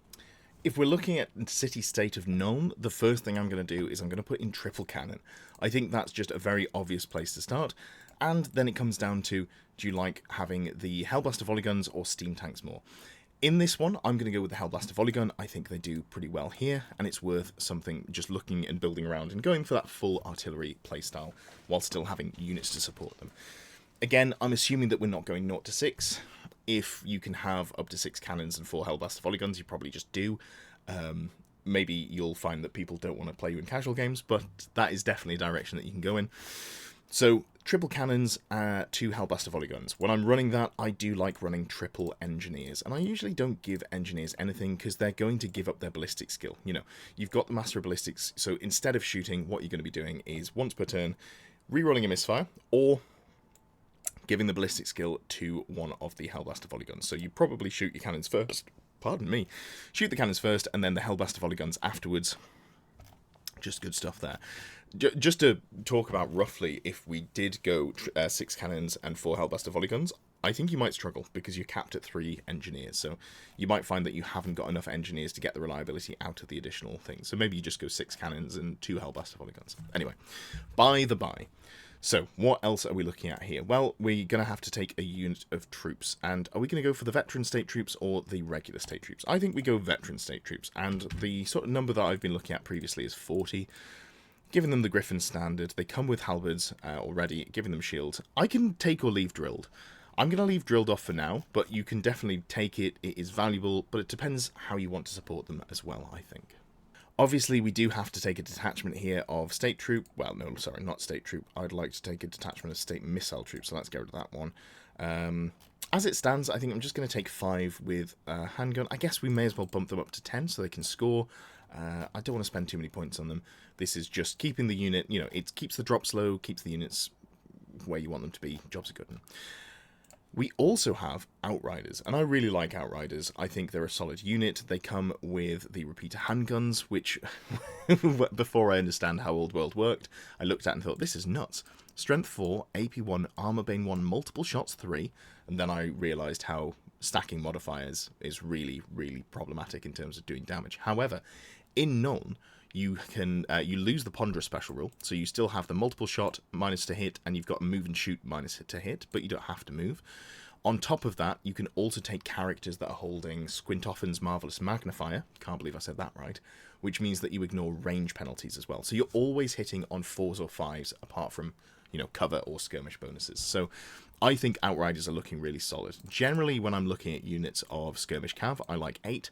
If we're looking at city state of Nuln, the first thing I'm going to do is I'm going to put in triple cannon. I think that's just a very obvious place to start. And then it comes down to, do you like having the Hellblaster volley guns or steam tanks more? In this one, I'm going to go with the Hellblaster volley gun. I think they do pretty well here, and it's worth something just looking and building around and going for that full artillery playstyle while still having units to support them. Again, I'm assuming that we're not going 0 to 6. If you can have up to 6 cannons and 4 Hellblaster volley guns, you probably just do. Maybe you'll find that people don't want to play you in casual games, but that is definitely a direction that you can go in. So, triple cannons, 2 Hellblaster volley guns. When I'm running that, I do like running triple engineers, and I usually don't give engineers anything because they're going to give up their ballistic skill. You know, you've got the Master of Ballistics, so instead of shooting, what you're going to be doing is, once per turn, rerolling a misfire, or giving the ballistic skill to one of the Hellblaster volley guns. So you probably shoot your cannons first. Pardon me. Shoot the cannons first, and then the Hellblaster volley guns afterwards. Just good stuff there. Just to talk about roughly, if we did go 6 cannons and 4 Hellblaster volley guns, I think you might struggle because you're capped at 3 engineers. So you might find that you haven't got enough engineers to get the reliability out of the additional things. So maybe you just go 6 cannons and 2 Hellblaster volley guns. Anyway, by the by. So, what else are we looking at here? Well, we're going to have to take a unit of troops. And are we going to go for the Veteran State Troops or the regular State Troops? I think we go Veteran State Troops. And the sort of number that I've been looking at previously is 40. Giving them the Griffin standard. They come with halberds already, giving them shields. I can take or leave drilled. I'm going to leave drilled off for now, but you can definitely take it. It is valuable, but it depends how you want to support them as well, I think. Obviously, we do have to take a detachment here of State Troop. Well, no, sorry, not State Troop. I'd like to take a detachment of State Missile Troop, so let's go to that one. As it stands, I think I'm just going to take 5 with handgun. I guess we may as well bump them up to 10 so they can score. I don't want to spend too many points on them. This is just keeping the unit, you know, it keeps the drops low, keeps the units where you want them to be. Jobs are good. We also have Outriders, and I really like Outriders. I think they're a solid unit. They come with the repeater handguns, which, before I understand how Old World worked, I looked at and thought, this is nuts. Strength 4, AP 1, Armor Bane 1, multiple shots 3, and then I realised how stacking modifiers is really, really problematic in terms of doing damage. However, In Nuln, you can you lose the ponderous special rule, so you still have the multiple shot minus to hit, and you've got a move and shoot minus to hit, but you don't have to move. On top of that, you can also take characters that are holding Squintoffin's Marvelous Magnifier, can't believe I said that right, which means that you ignore range penalties as well. So you're always hitting on 4s or 5s, apart from, cover or skirmish bonuses. So I think Outriders are looking really solid. Generally, when I'm looking at units of Skirmish Cav, I like 8.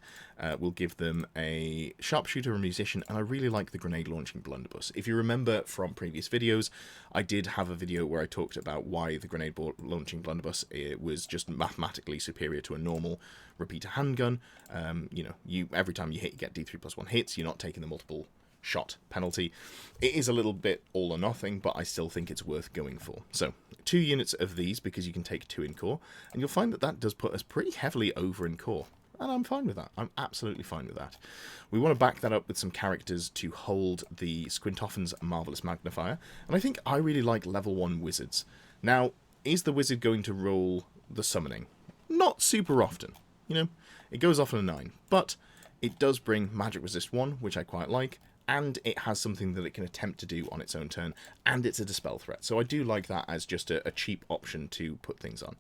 We'll give them a Sharpshooter or Musician, and I really like the Grenade Launching Blunderbuss. If you remember from previous videos, I did have a video where I talked about why the Grenade Launching Blunderbuss was just mathematically superior to a normal repeater handgun. Every time you hit, you get D3+1 hits. You're not taking the multiple shot penalty. It is a little bit all or nothing, but I still think it's worth going for. So 2 units of these, because you can take 2 in core, and you'll find that that does put us pretty heavily over in core, and I'm fine with that. I'm absolutely fine with that. We want to back that up with some characters to hold the Squintoffin's Marvelous Magnifier, and I think I really like level 1 wizards. Now, is the wizard going to roll the summoning? Not super often, it goes off on a 9, but it does bring Magic Resist 1, which I quite like, and it has something that it can attempt to do on its own turn, and it's a Dispel threat. So I do like that as just a cheap option to put things on.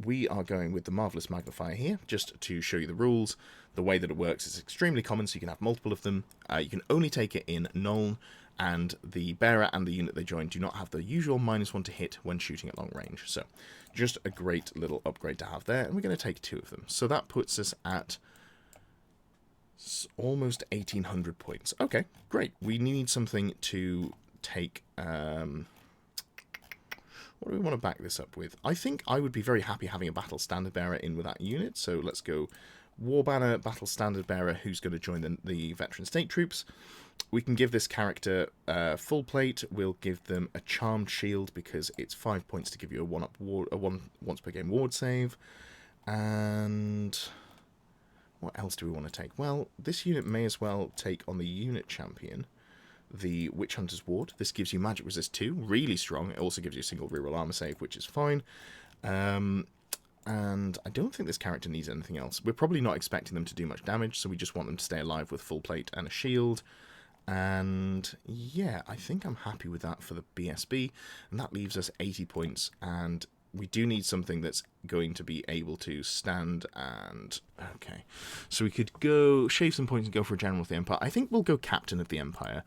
We are going with the Marvelous Magnifier here, just to show you the rules. The way that it works is extremely common, so you can have multiple of them. You can only take it in Nuln, and the bearer and the unit they join do not have the usual -1 to hit when shooting at long range. So just a great little upgrade to have there, and we're going to take 2 of them. So that puts us at almost 1,800 points. Okay, great. We need something to take... what do we want to back this up with? I think I would be very happy having a Battle Standard Bearer in with that unit. So let's go War Banner, Battle Standard Bearer, who's going to join the Veteran State Troops. We can give this character full plate. We'll give them a Charmed Shield because it's 5 points to give you a once per game ward save. And what else do we want to take? Well, this unit may as well take on the unit champion, the Witch Hunter's Ward. This gives you Magic Resist 2, really strong. It also gives you a single reroll armor save, which is fine. And I don't think this character needs anything else. We're probably not expecting them to do much damage, so we just want them to stay alive with full plate and a shield. And yeah, I think I'm happy with that for the BSB, and that leaves us 80 points, and we do need something that's going to be able to stand and... Okay, so we could go shave some points and go for a General of the Empire. I think we'll go Captain of the Empire.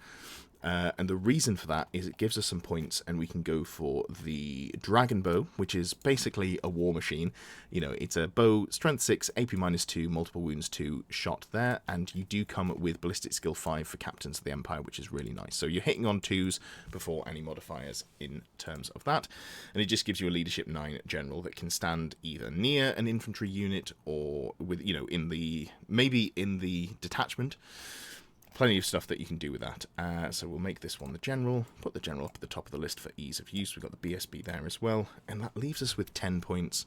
And the reason for that is it gives us some points, and we can go for the Dragon Bow, which is basically a war machine. It's a bow, strength 6, AP -2, multiple wounds 2 shot there, and you do come with ballistic skill 5 for Captains of the Empire, which is really nice. So you're hitting on 2s before any modifiers in terms of that, and it just gives you a leadership 9 general that can stand either near an infantry unit or with maybe in the detachment. Plenty of stuff that you can do with that. So we'll make this one the General, put the General up at the top of the list for ease of use. We've got the BSB there as well, and that leaves us with 10 points.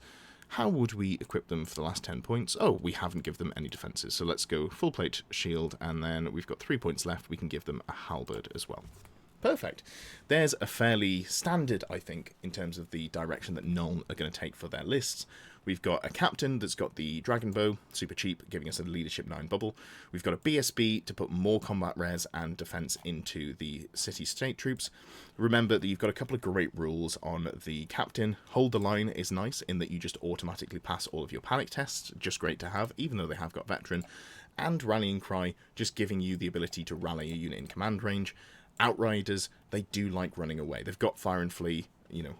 How would we equip them for the last 10 points? Oh, we haven't given them any defenses, so let's go full plate shield, and then we've got 3 points left. We can give them a halberd as well. Perfect. There's a fairly standard, I think, in terms of the direction that Nuln are going to take for their lists. We've got a captain that's got the Dragon Bow, super cheap, giving us a leadership 9 bubble. We've got a BSB to put more combat res and defense into the city state troops. Remember that you've got a couple of great rules on the captain. Hold the line is nice in that you just automatically pass all of your panic tests, just great to have, even though they have got veteran. And Rallying Cry, just giving you the ability to rally a unit in command range. Outriders, they do like running away. They've got Fire and Flee,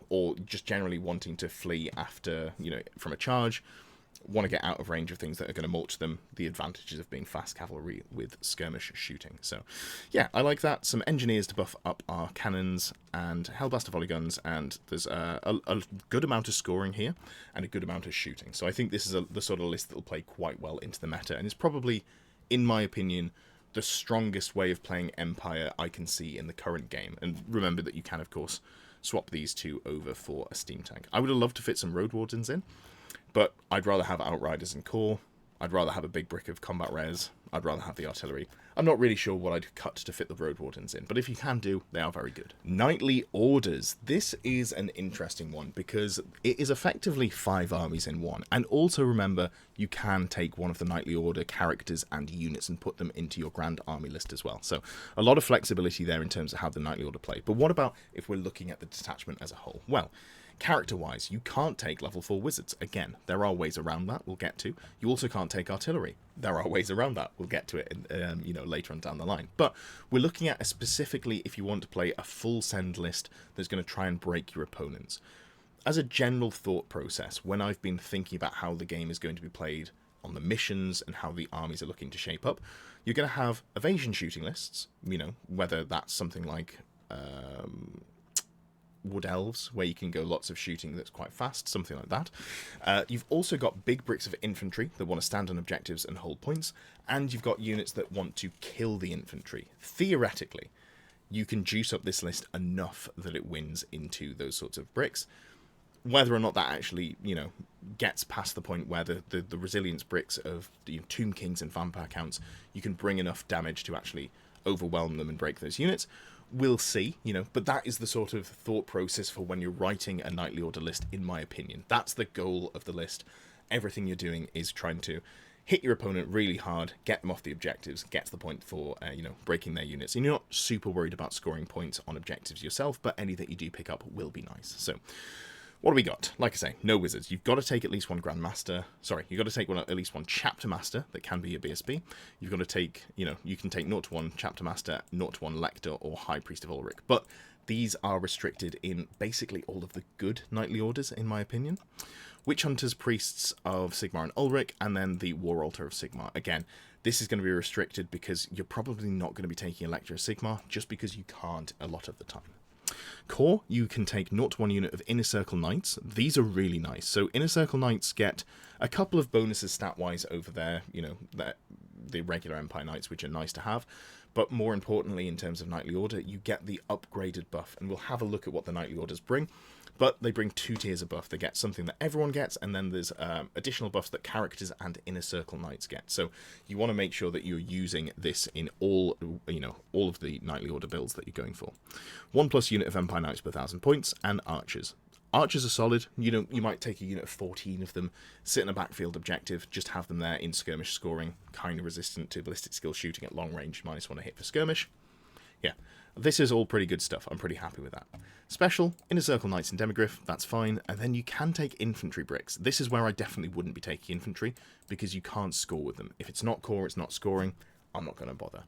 or just generally wanting to flee after, from a charge, want to get out of range of things that are going to mulch them, the advantages of being fast cavalry with skirmish shooting. So, yeah, I like that. Some engineers to buff up our cannons and Hellblaster volley guns, and there's a good amount of scoring here and a good amount of shooting. So I think this is the sort of list that will play quite well into the meta, and it's probably, in my opinion, the strongest way of playing Empire I can see in the current game. And remember that you can, of course, swap these two over for a steam tank. I would have loved to fit some Road Wardens in, but I'd rather have Outriders and Core. I'd rather have a big brick of combat res. I'd rather have the artillery. I'm not really sure what I'd cut to fit the road wardens in, but if you can do, they are very good. Knightly orders. This is an interesting one because it is effectively 5 armies in one. And also remember, you can take one of the knightly order characters and units and put them into your grand army list as well. So a lot of flexibility there in terms of how the knightly order play. But what about if we're looking at the detachment as a whole? Well, character-wise, you can't take level 4 wizards. Again, there are ways around that we'll get to. You also can't take artillery. There are ways around that. We'll get to it later on down the line. But we're looking at specifically if you want to play a full send list that's going to try and break your opponents. As a general thought process, when I've been thinking about how the game is going to be played on the missions and how the armies are looking to shape up, you're going to have evasion shooting lists, whether that's something like Wood Elves, where you can go lots of shooting that's quite fast, something like that. You've also got big bricks of infantry that want to stand on objectives and hold points, and you've got units that want to kill the infantry. Theoretically, you can juice up this list enough that it wins into those sorts of bricks. Whether or not that actually, gets past the point where the resilience bricks of Tomb Kings and Vampire Counts, you can bring enough damage to actually overwhelm them and break those units. We'll see, but that is the sort of thought process for when you're writing a knightly order list, in my opinion. That's the goal of the list. Everything you're doing is trying to hit your opponent really hard, get them off the objectives, get to the point for, breaking their units. And you're not super worried about scoring points on objectives yourself, but any that you do pick up will be nice. So, what do we got? Like I say, no wizards. You've got to take at least one Grandmaster. Sorry, you've got to take at least one Chapter Master that can be a BSB. You've got to take, you can take 0 to 1 Chapter Master, 0 to 1 Lector, or High Priest of Ulrich. But these are restricted in basically all of the good knightly orders, in my opinion. Witch Hunters, Priests of Sigmar and Ulrich, and then the War Altar of Sigmar. Again, this is going to be restricted because you're probably not going to be taking a Lector of Sigmar, just because you can't a lot of the time. Core, you can take 0 to 1 unit of Inner Circle Knights. These are really nice. So Inner Circle Knights get a couple of bonuses stat-wise over there, the regular Empire Knights, which are nice to have. But more importantly, in terms of Knightly Order, you get the upgraded buff. And we'll have a look at what the Knightly Orders bring. But they bring 2 tiers of buff. They get something that everyone gets, and then there's additional buffs that characters and Inner Circle Knights get. So you want to make sure that you're using this in all of the Knightly Order builds that you're going for. 1+ unit of Empire Knights per 1,000 points, and Archers. Archers are solid. You might take a unit of 14 of them, sit in a backfield objective, just have them there in skirmish scoring, kind of resistant to ballistic skill shooting at long range, -1 to hit for skirmish. Yeah, this is all pretty good stuff. I'm pretty happy with that. Special, Inner Circle Knights and Demigryph, that's fine. And then you can take infantry bricks. This is where I definitely wouldn't be taking infantry, because you can't score with them. If it's not core, it's not scoring. I'm not going to bother.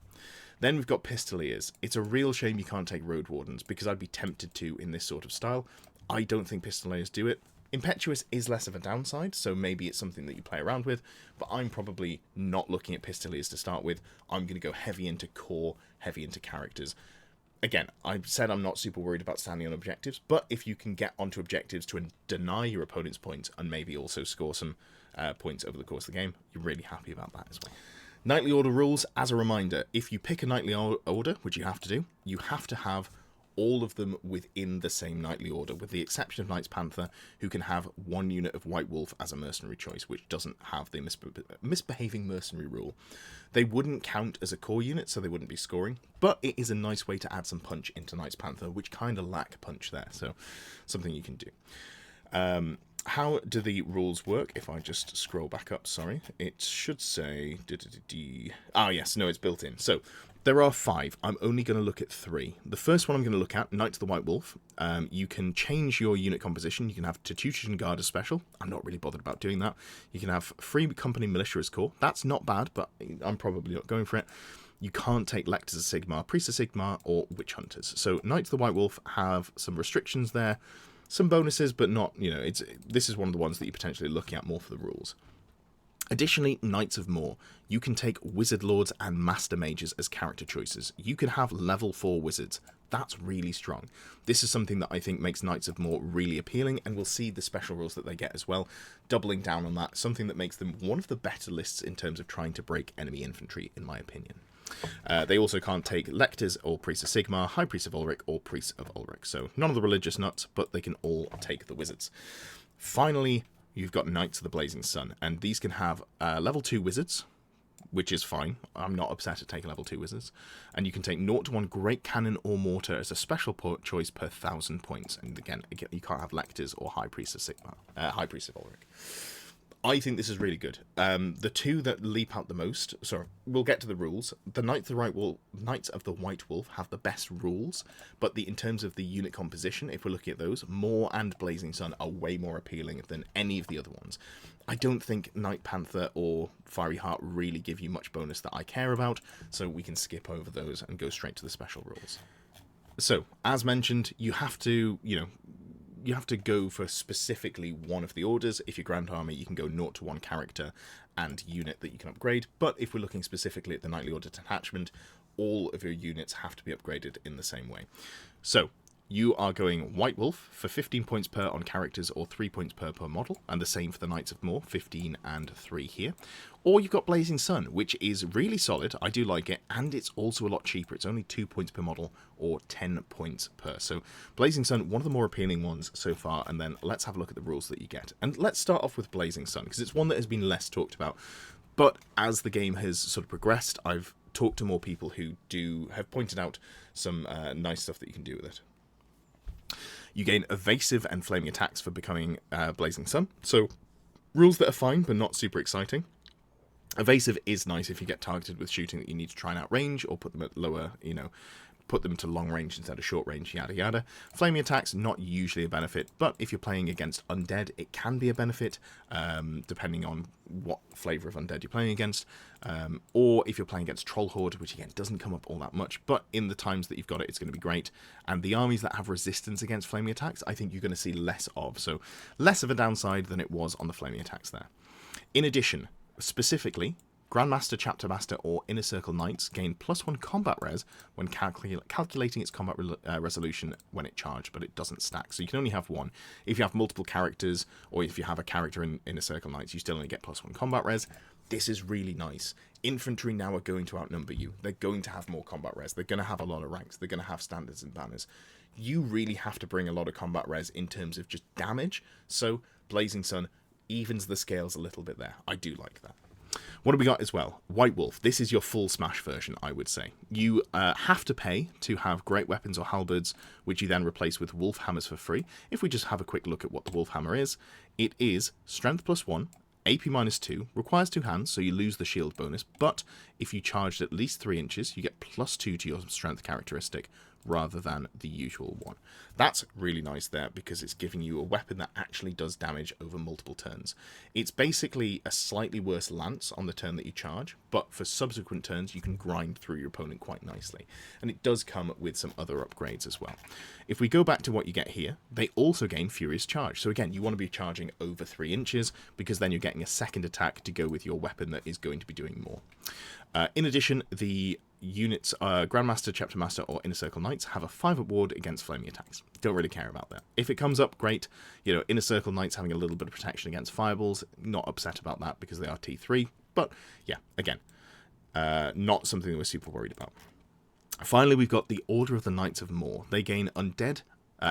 Then we've got Pistoliers. It's a real shame you can't take Road Wardens, because I'd be tempted to in this sort of style. I don't think Pistoliers do it. Impetuous is less of a downside, so maybe it's something that you play around with, but I'm probably not looking at Pistoliers to start with. I'm going to go heavy into core, heavy into characters. Again, I said I'm not super worried about standing on objectives, but if you can get onto objectives to deny your opponent's points and maybe also score some points over the course of the game, you're really happy about that as well. Knightly Order rules, as a reminder, if you pick a Knightly Order, which you have to do, you have to have all of them within the same Knightly Order, with the exception of Knights Panther, who can have 1 unit of White Wolf as a mercenary choice, which doesn't have the misbehaving mercenary rule. They wouldn't count as a core unit, so they wouldn't be scoring, but it is a nice way to add some punch into Knights Panther, which kind of lack punch there, so something you can do. How do the rules work? If I just scroll back up, sorry, it should say... Ah, yes, no, it's built in. So, there are 5. I'm only going to look at 3. The first one I'm going to look at, Knights of the White Wolf. You can change your unit composition. You can have Tutorial Guard as special. I'm not really bothered about doing that. You can have Free Company Militia as core. That's not bad, but I'm probably not going for it. You can't take Lectors of Sigmar, Priests of Sigmar, or Witch Hunters. So, Knights of the White Wolf have some restrictions there. Some bonuses, but not, this is one of the ones that you're potentially looking at more for the rules. Additionally, Knights of Morr. You can take Wizard Lords and Master Mages as character choices. You can have level 4 wizards. That's really strong. This is something that I think makes Knights of Morr really appealing, and we'll see the special rules that they get as well. Doubling down on that, something that makes them one of the better lists in terms of trying to break enemy infantry, in my opinion. They also can't take Lectors or Priests of Sigmar, High Priest of Ulrich, or Priests of Ulrich. So none of the religious nuts, but they can all take the wizards. Finally, you've got Knights of the Blazing Sun, and these can have level 2 wizards, which is fine. I'm not upset at taking level 2 wizards. And you can take 0 to 1 Great Cannon or Mortar as a special choice per 1,000 points. And again, you can't have Lectors or High Priest of Sigmar, High Priest of Ulrich. I think this is really good. The two that leap out the most, sorry, we'll get to the rules. The Knights of the White Wolf have the best rules, but in terms of the unit composition, if we're looking at those, Morr and Blazing Sun are way more appealing than any of the other ones. I don't think Night Panther or Fiery Heart really give you much bonus that I care about, so we can skip over those and go straight to the special rules. So, as mentioned, you have to, you have to go for specifically one of the orders. If you're Grand Army, you can go 0 to 1 character and unit that you can upgrade. But if we're looking specifically at the Knightly Order detachment, all of your units have to be upgraded in the same way. So you are going White Wolf for 15 points per on characters or 3 points per model, and the same for the Knights of Morr, 15 and 3 here. Or you've got Blazing Sun, which is really solid. I do like it, and it's also a lot cheaper. It's only 2 points per model or 10 points per. So Blazing Sun, one of the more appealing ones so far, and then let's have a look at the rules that you get. And let's start off with Blazing Sun, because it's one that has been less talked about. But as the game has sort of progressed, I've talked to more people who have pointed out some nice stuff that you can do with it. You gain evasive and flaming attacks for becoming Blazing Sun. So rules that are fine, but not super exciting. Evasive is nice if you get targeted with shooting that you need to try and outrange, or put them at lower, put them to long range instead of short range, yada yada. Flaming attacks, not usually a benefit, but if you're playing against undead, it can be a benefit, depending on what flavour of undead you're playing against. Or if you're playing against Troll Horde, which again doesn't come up all that much, but in the times that you've got it, it's going to be great. And the armies that have resistance against flaming attacks, I think you're going to see less of. So less of a downside than it was on the flaming attacks there. In addition, specifically, Grandmaster, Chapter Master, or Inner Circle Knights gain +1 combat res when calculating its combat resolution when it charged, but it doesn't stack. So you can only have one. If you have multiple characters, or if you have a character in Inner Circle Knights, you still only get +1 combat res. This is really nice. Infantry now are going to outnumber you. They're going to have more combat res. They're going to have a lot of ranks. They're going to have standards and banners. You really have to bring a lot of combat res in terms of just damage. So Blazing Sun evens the scales a little bit there. I do like that. What do we got as well? White Wolf. This is your full smash version, I would say. You have to pay to have great weapons or halberds, which you then replace with wolf hammers for free. If we just have a quick look at what the wolf hammer is, it is strength +1, AP -2, requires 2 hands, so you lose the shield bonus, but if you charged at least 3 inches, you get +2 to your strength characteristic, rather than the usual one. That's really nice there, because it's giving you a weapon that actually does damage over multiple turns. It's basically a slightly worse lance on the turn that you charge, but for subsequent turns you can grind through your opponent quite nicely. And it does come with some other upgrades as well. If we go back to what you get here, they also gain Furious Charge. So again, you want to be charging over 3 inches, because then you're getting a second attack to go with your weapon that is going to be doing more. In addition, the units, Grandmaster, Chapter Master, or Inner Circle Knights have a 5-up ward against flaming attacks. Don't really care about that. If it comes up, great. Inner Circle Knights having a little bit of protection against fireballs, not upset about that because they are T3. But yeah, again, not something that we're super worried about. Finally, we've got the Order of the Knights of Morr. They gain Undead,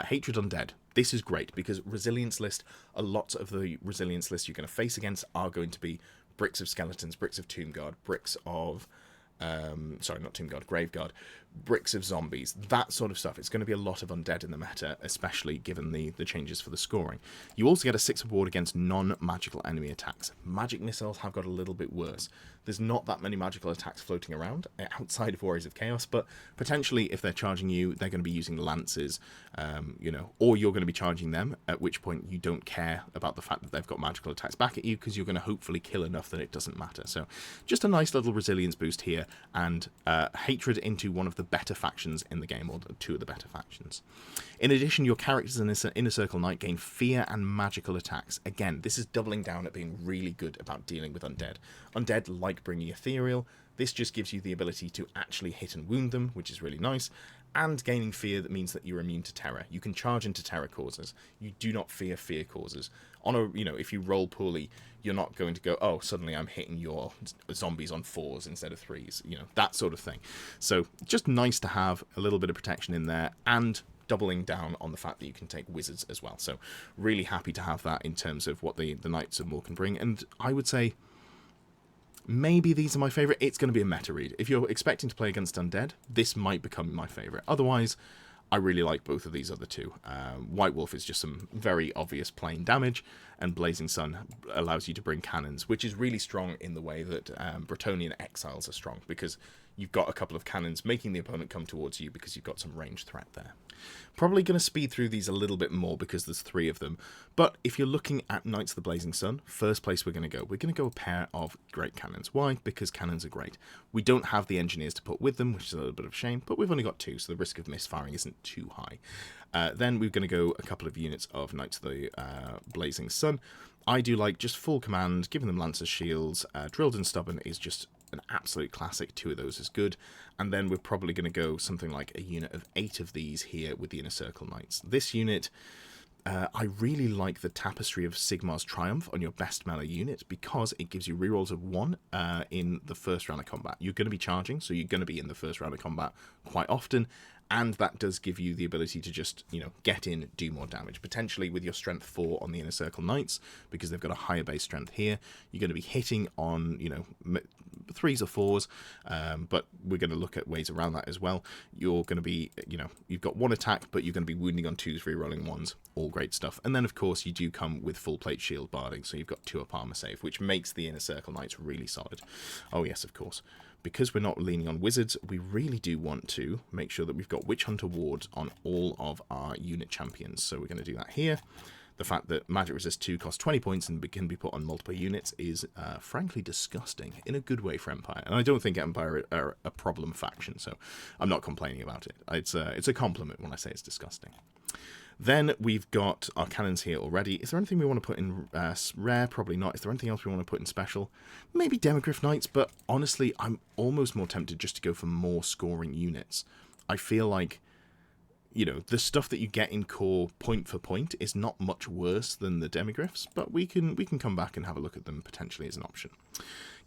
Hatred Undead. This is great because Resilience list, a lot of the Resilience lists you're going to face against are going to be bricks of skeletons, bricks of Tomb Guard, bricks of sorry, not Tomb Guard, Grave Guard, bricks of zombies, that sort of stuff. It's going to be a lot of undead in the meta, especially given the changes for the scoring. You also get a 6 award against non-magical enemy attacks. Magic missiles have got a little bit worse. There's not that many magical attacks floating around outside of Warriors of Chaos, but potentially if they're charging you, they're going to be using lances, or you're going to be charging them, at which point you don't care about the fact that they've got magical attacks back at you, because you're going to hopefully kill enough that it doesn't matter. So just a nice little resilience boost here, and hatred into one of the better factions in the game, or 2 of the better factions. In addition, your characters in this Inner Circle Knight gain fear and magical attacks. Again, this is doubling down at being really good about dealing with undead. Undead like bringing ethereal. This just gives you the ability to actually hit and wound them, which is really nice. And gaining fear, that means that you're immune to terror. You can charge into terror causes. You do not fear fear causes. On a, if you roll poorly, you're not going to go, oh, suddenly I'm hitting your zombies on 4s instead of 3s, that sort of thing. So just nice to have a little bit of protection in there, and doubling down on the fact that you can take wizards as well. So really happy to have that in terms of what the Knights of Morr can bring. And I would say Maybe these are my favourite. It's going to be a meta read. If you're expecting to play against Undead, this might become my favourite. Otherwise, I really like both of these other two. White Wolf is just some very obvious plain damage, and Blazing Sun allows you to bring cannons, which is really strong in the way that Bretonnian Exiles are strong, because you've got a couple of cannons making the opponent come towards you because you've got some ranged threat there. Probably going to speed through these a little bit more because there's 3 of them, but if you're looking at Knights of the Blazing Sun, first place we're going to go a pair of great cannons. Why? Because cannons are great. We don't have the engineers to put with them, which is a little bit of a shame, but we've only got 2, so the risk of misfiring isn't too high. Then we're going to go a couple of units of Knights of the Blazing Sun. I do like just full command, giving them Lancer's shields. Drilled and Stubborn is just an absolute classic. 2 of those is good. And then we're probably going to go something like a unit of 8 of these here with the Inner Circle Knights. This unit, I really like the Tapestry of Sigmar's Triumph on your best melee unit because it gives you rerolls of 1 in the first round of combat. You're going to be charging, so you're going to be in the first round of combat quite often, and that does give you the ability to just, get in, do more damage. Potentially with your strength 4 on the Inner Circle Knights, because they've got a higher base strength here, you're going to be hitting on, 3s or 4s, but we're going to look at ways around that as well. You're going to be, you've got 1 attack, but you're going to be wounding on 2s, rerolling 1s, all great stuff. And then, of course, you do come with full plate shield barding, so you've got 2 up armor save, which makes the Inner Circle Knights really solid. Oh, yes, of course. Because we're not leaning on wizards, we really do want to make sure that we've got Witch Hunter wards on all of our unit champions. So we're going to do that here. The fact that Magic Resist 2 costs 20 points and can be put on multiple units is frankly disgusting in a good way for Empire. And I don't think Empire are a problem faction, so I'm not complaining about it. It's a compliment when I say it's disgusting. Then we've got our cannons here already. Is there anything we want to put in rare? Probably not. Is there anything else we want to put in special? Maybe Demogryph Knights, but honestly, I'm almost more tempted just to go for more scoring units. I feel like, the stuff that you get in core point for point is not much worse than the Demogryphs, but we can come back and have a look at them potentially as an option.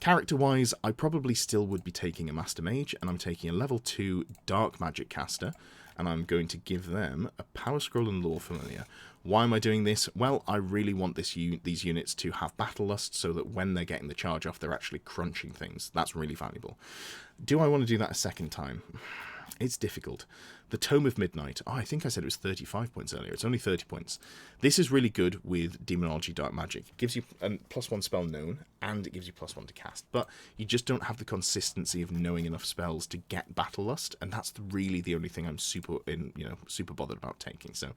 Character-wise, I probably still would be taking a Master Mage, and I'm taking a level 2 Dark Magic Caster, and I'm going to give them a Power Scroll and Lore Familiar. Why am I doing this? Well, I really want these units to have Battle Lust so that when they're getting the charge off, they're actually crunching things. That's really valuable. Do I want to do that a second time? It's difficult. The Tome of Midnight. Oh, I think I said it was 35 points earlier. It's only 30 points. This is really good with Demonology Dark Magic. It gives you a +1 spell known, and it gives you +1 to cast. But you just don't have the consistency of knowing enough spells to get Battle Lust, and that's really the only thing I'm super bothered about taking. So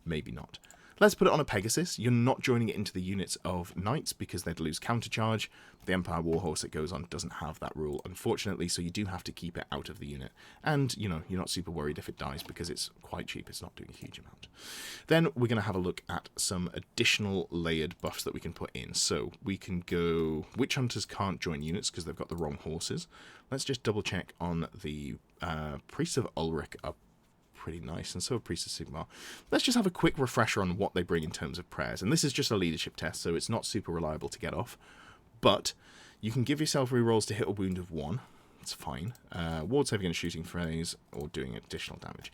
maybe not. Let's put it on a Pegasus. You're not joining it into the units of Knights because they'd lose countercharge. The Empire Warhorse that goes on doesn't have that rule, unfortunately, so you do have to keep it out of the unit. And, you're not super worried if it dies because it's quite cheap. It's not doing a huge amount. Then we're going to have a look at some additional layered buffs that we can put in. So we can go... Witch Hunters can't join units because they've got the wrong horses. Let's just double check on the Priests of Ulrich up. Pretty nice, and so are Priests of Sigmar. Let's just have a quick refresher on what they bring in terms of prayers. And this is just a leadership test, so it's not super reliable to get off. But you can give yourself rerolls to hit a wound of 1. It's fine. Ward saving and a shooting phrase, or doing additional damage.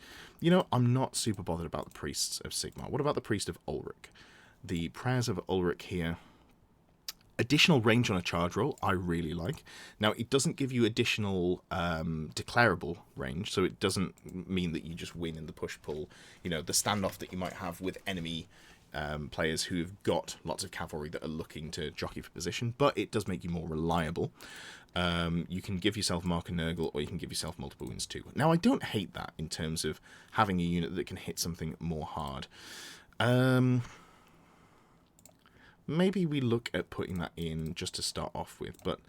I'm not super bothered about the Priests of Sigmar. What about the Priest of Ulrich? The prayers of Ulrich here. Additional range on a charge roll, I really like. Now, it doesn't give you additional declarable range, so it doesn't mean that you just win in the push-pull. The standoff that you might have with enemy players who've got lots of cavalry that are looking to jockey for position, but it does make you more reliable. You can give yourself Mark and Nurgle, or you can give yourself multiple wounds too. Now, I don't hate that in terms of having a unit that can hit something more hard. Maybe we look at putting that in just to start off with, but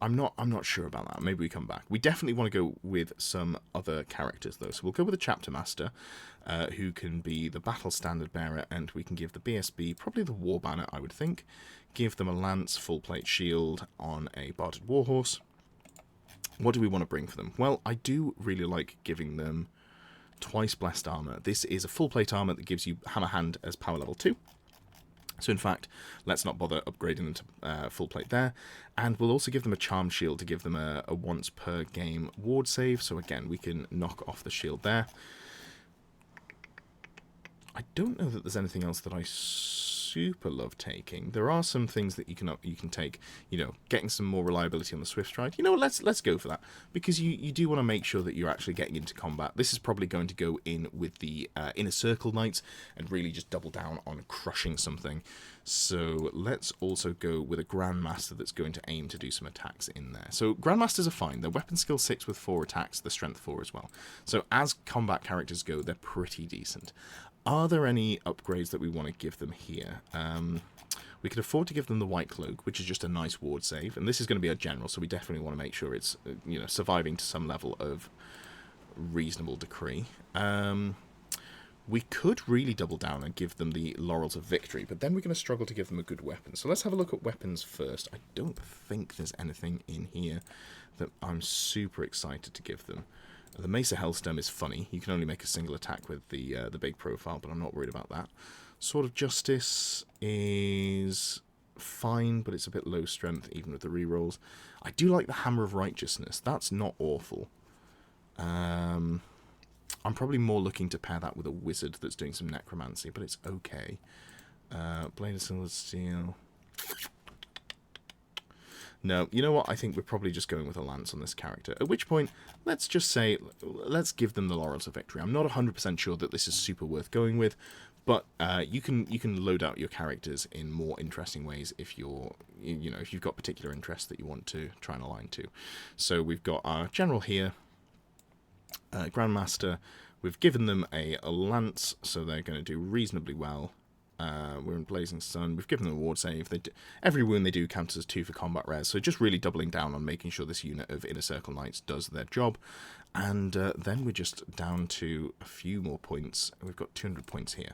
I'm not sure about that. Maybe we come back. We definitely want to go with some other characters, though. So we'll go with the Chapter Master, who can be the Battle Standard Bearer, and we can give the BSB probably the War Banner, I would think. Give them a Lance, full plate shield on a Barded Warhorse. What do we want to bring for them? Well, I do really like giving them twice Blessed Armor. This is a full plate armor that gives you Hammer Hand as power level 2. So in fact, let's not bother upgrading them to full plate there. And we'll also give them a Charm Shield to give them a once per game ward save. So again, we can knock off the shield there. I don't know that there's anything else that I super love taking. There are some things that you can take, you know, getting some more reliability on the swift stride. You know, let's go for that, because you do want to make sure that you're actually getting into combat. This is probably going to go in with the Inner Circle Knights and really just double down on crushing something. So let's also go with a Grandmaster that's going to aim to do some attacks in there. So Grandmasters are fine. They're weapon skill 6 with 4 attacks, the strength 4 as well. So as combat characters go, they're pretty decent. Are there any upgrades that we want to give them here? We could afford to give them the White Cloak, which is just a nice ward save. And this is going to be a general, so we definitely want to make sure it's, you know, surviving to some level of reasonable decree. We could really double down and give them the Laurels of Victory, but then we're going to struggle to give them a good weapon. So let's have a look at weapons first. I don't think there's anything in here that I'm super excited to give them. The Mesa Hellstorm is funny. You can only make a single attack with the big profile, but I'm not worried about that. Sword of Justice is fine, but it's a bit low strength, even with the rerolls. I do like the Hammer of Righteousness. That's not awful. I'm probably more looking to pair that with a wizard that's doing some necromancy, but it's okay. Blade of Silver Steel. No, you know what? I think we're probably just going with a lance on this character. At which point, let's just say, let's give them the Laurels of Victory. I'm not 100% sure that this is super worth going with, but you can load out your characters in more interesting ways if if you've got particular interests that you want to try and align to. So we've got our general here. Grandmaster, we've given them a lance, so they're going to do reasonably well. We're in Blazing Sun. We've given them a ward save. Every wound they do counts as 2 for combat res, so just really doubling down on making sure this unit of Inner Circle Knights does their job. And then we're just down to a few more points. We've got 200 points here.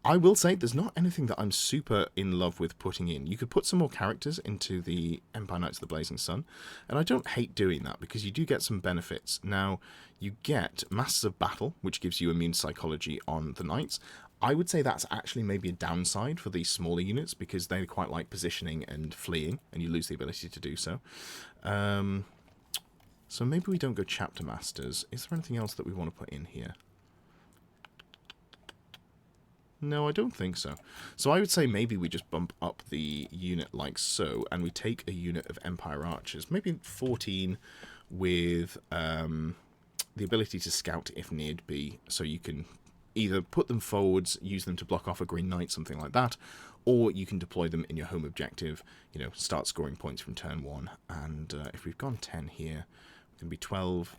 I will say there's not anything that I'm super in love with putting in. You could put some more characters into the Empire Knights of the Blazing Sun, and I don't hate doing that because you do get some benefits. Now, you get Masters of Battle, which gives you immune psychology on the Knights. I would say that's actually maybe a downside for these smaller units because they quite like positioning and fleeing, and you lose the ability to do so. So maybe we don't go Chapter Masters. Is there anything else that we want to put in here? No, I don't think so. So I would say maybe we just bump up the unit like so, and we take a unit of Empire Archers, maybe 14 with the ability to scout if need be, so you can either put them forwards, use them to block off a Green Knight, something like that, or you can deploy them in your home objective, start scoring points from turn 1, and if we've gone 10 here, we're going to be 12,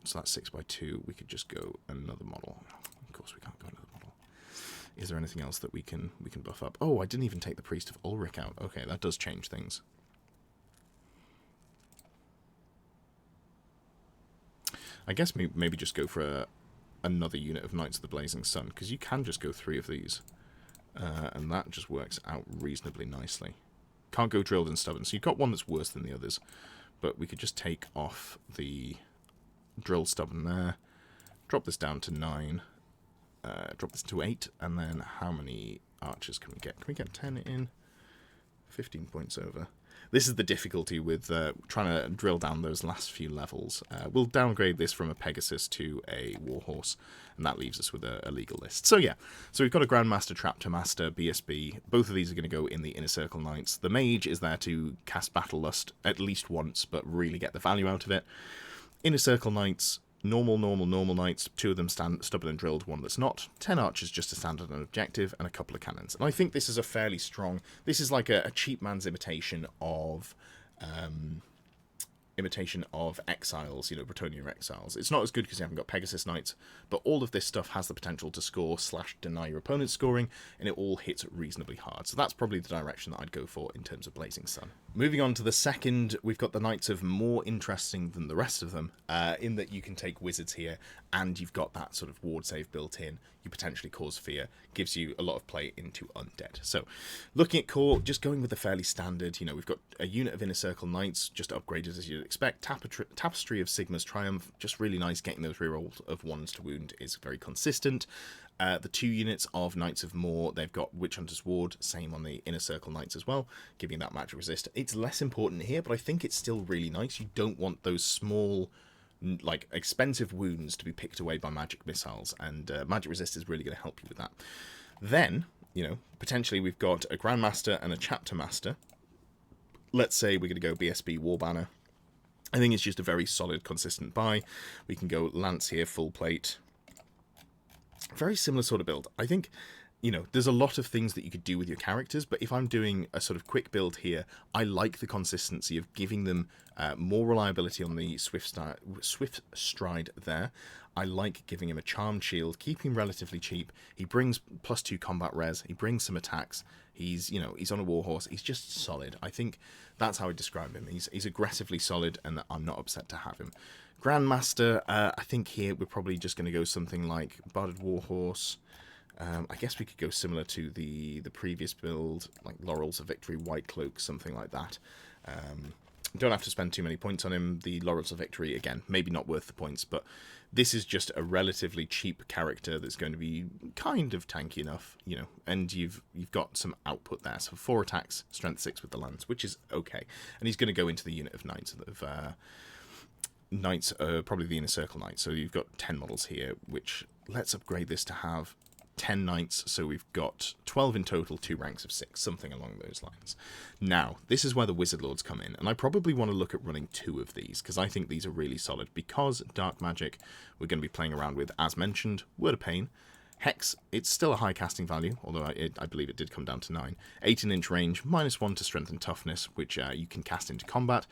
so that's 6 by 2, we could just go another model. Of course we can't go another model. Is there anything else that we can buff up? Oh, I didn't even take the Priest of Ulrich out. Okay, that does change things. I guess maybe just go for another unit of Knights of the Blazing Sun, because you can just go 3 of these. And that just works out reasonably nicely. Can't go Drilled and Stubborn, so you've got one that's worse than the others. But we could just take off the Drilled Stubborn there, drop this down to 9, drop this to 8, and then how many archers can we get? Can we get 10 in? 15 points over. This is the difficulty with trying to drill down those last few levels. We'll downgrade this from a Pegasus to a Warhorse, and that leaves us with a legal list. So yeah, so we've got a Grandmaster, Chapter Master, BSB. Both of these are going to go in the Inner Circle Knights. The Mage is there to cast Battle Lust at least once, but really get the value out of it. Inner Circle Knights, normal Knights, 2 of them stubborn and drilled, 1 that's not. 10 archers just to stand on an objective, and a couple of cannons. And I think this is a fairly strong... This is like a cheap man's imitation of Exiles, Bretonnia Exiles. It's not as good because you haven't got Pegasus Knights, but all of this stuff has the potential to score / deny your opponent's scoring, and it all hits reasonably hard. So that's probably the direction that I'd go for in terms of Blazing Sun. Moving on to the second, we've got the Knights of more interesting than the rest of them, in that you can take Wizards here, and you've got that sort of ward save built in. You potentially cause fear, gives you a lot of play into Undead. So, looking at core, just going with the fairly standard, we've got a unit of Inner Circle Knights, just upgraded as you'd expect. Tapestry of Sigma's Triumph, just really nice. Getting those rerolls of 1s to wound is very consistent. The 2 units of Knights of Morr, they've got Witch Hunter's Ward, same on the Inner Circle Knights as well, giving that magic resist. It's less important here, but I think it's still really nice. You don't want those small, expensive wounds to be picked away by magic missiles, and magic resist is really going to help you with that. Then, you know, potentially we've got a Grandmaster and a Chapter Master. Let's say we're going to go BSB War Banner. I think it's just a very solid, consistent buy. We can go Lance here, full plate. Very similar sort of build. I think, you know, there's a lot of things that you could do with your characters, but if I'm doing a sort of quick build here, I like the consistency of giving them more reliability on the Swift Stride there. I like giving him a Charmed Shield, keeping him relatively cheap. He brings +2 combat res, he brings some attacks. He's, you know, he's on a warhorse. He's just solid. I think that's how I describe him. He's aggressively solid, and I'm not upset to have him. Grandmaster, I think here we're probably just going to go something like Barded Warhorse. I guess we could go similar to the previous build, like Laurels of Victory, White Cloak, something like that. Don't have to spend too many points on him. The Laurels of Victory, again, maybe not worth the points, but this is just a relatively cheap character that's going to be kind of tanky enough, you know, and you've got some output there. So 4 attacks, strength 6 with the lance, which is okay. And he's going to go into the unit of Knights, probably the Inner Circle Knights. So you've got 10 models here, which let's upgrade this to have 10 Knights, so we've got 12 in total, 2 ranks of 6, something along those lines. Now, this is where the Wizard Lords come in, and I probably want to look at running 2 of these, because I think these are really solid, because Dark Magic we're going to be playing around with, as mentioned, Word of Pain. Hex, it's still a high casting value, although I believe it did come down to 9. 18-inch range, -1 to strength and toughness, which you can cast into combat.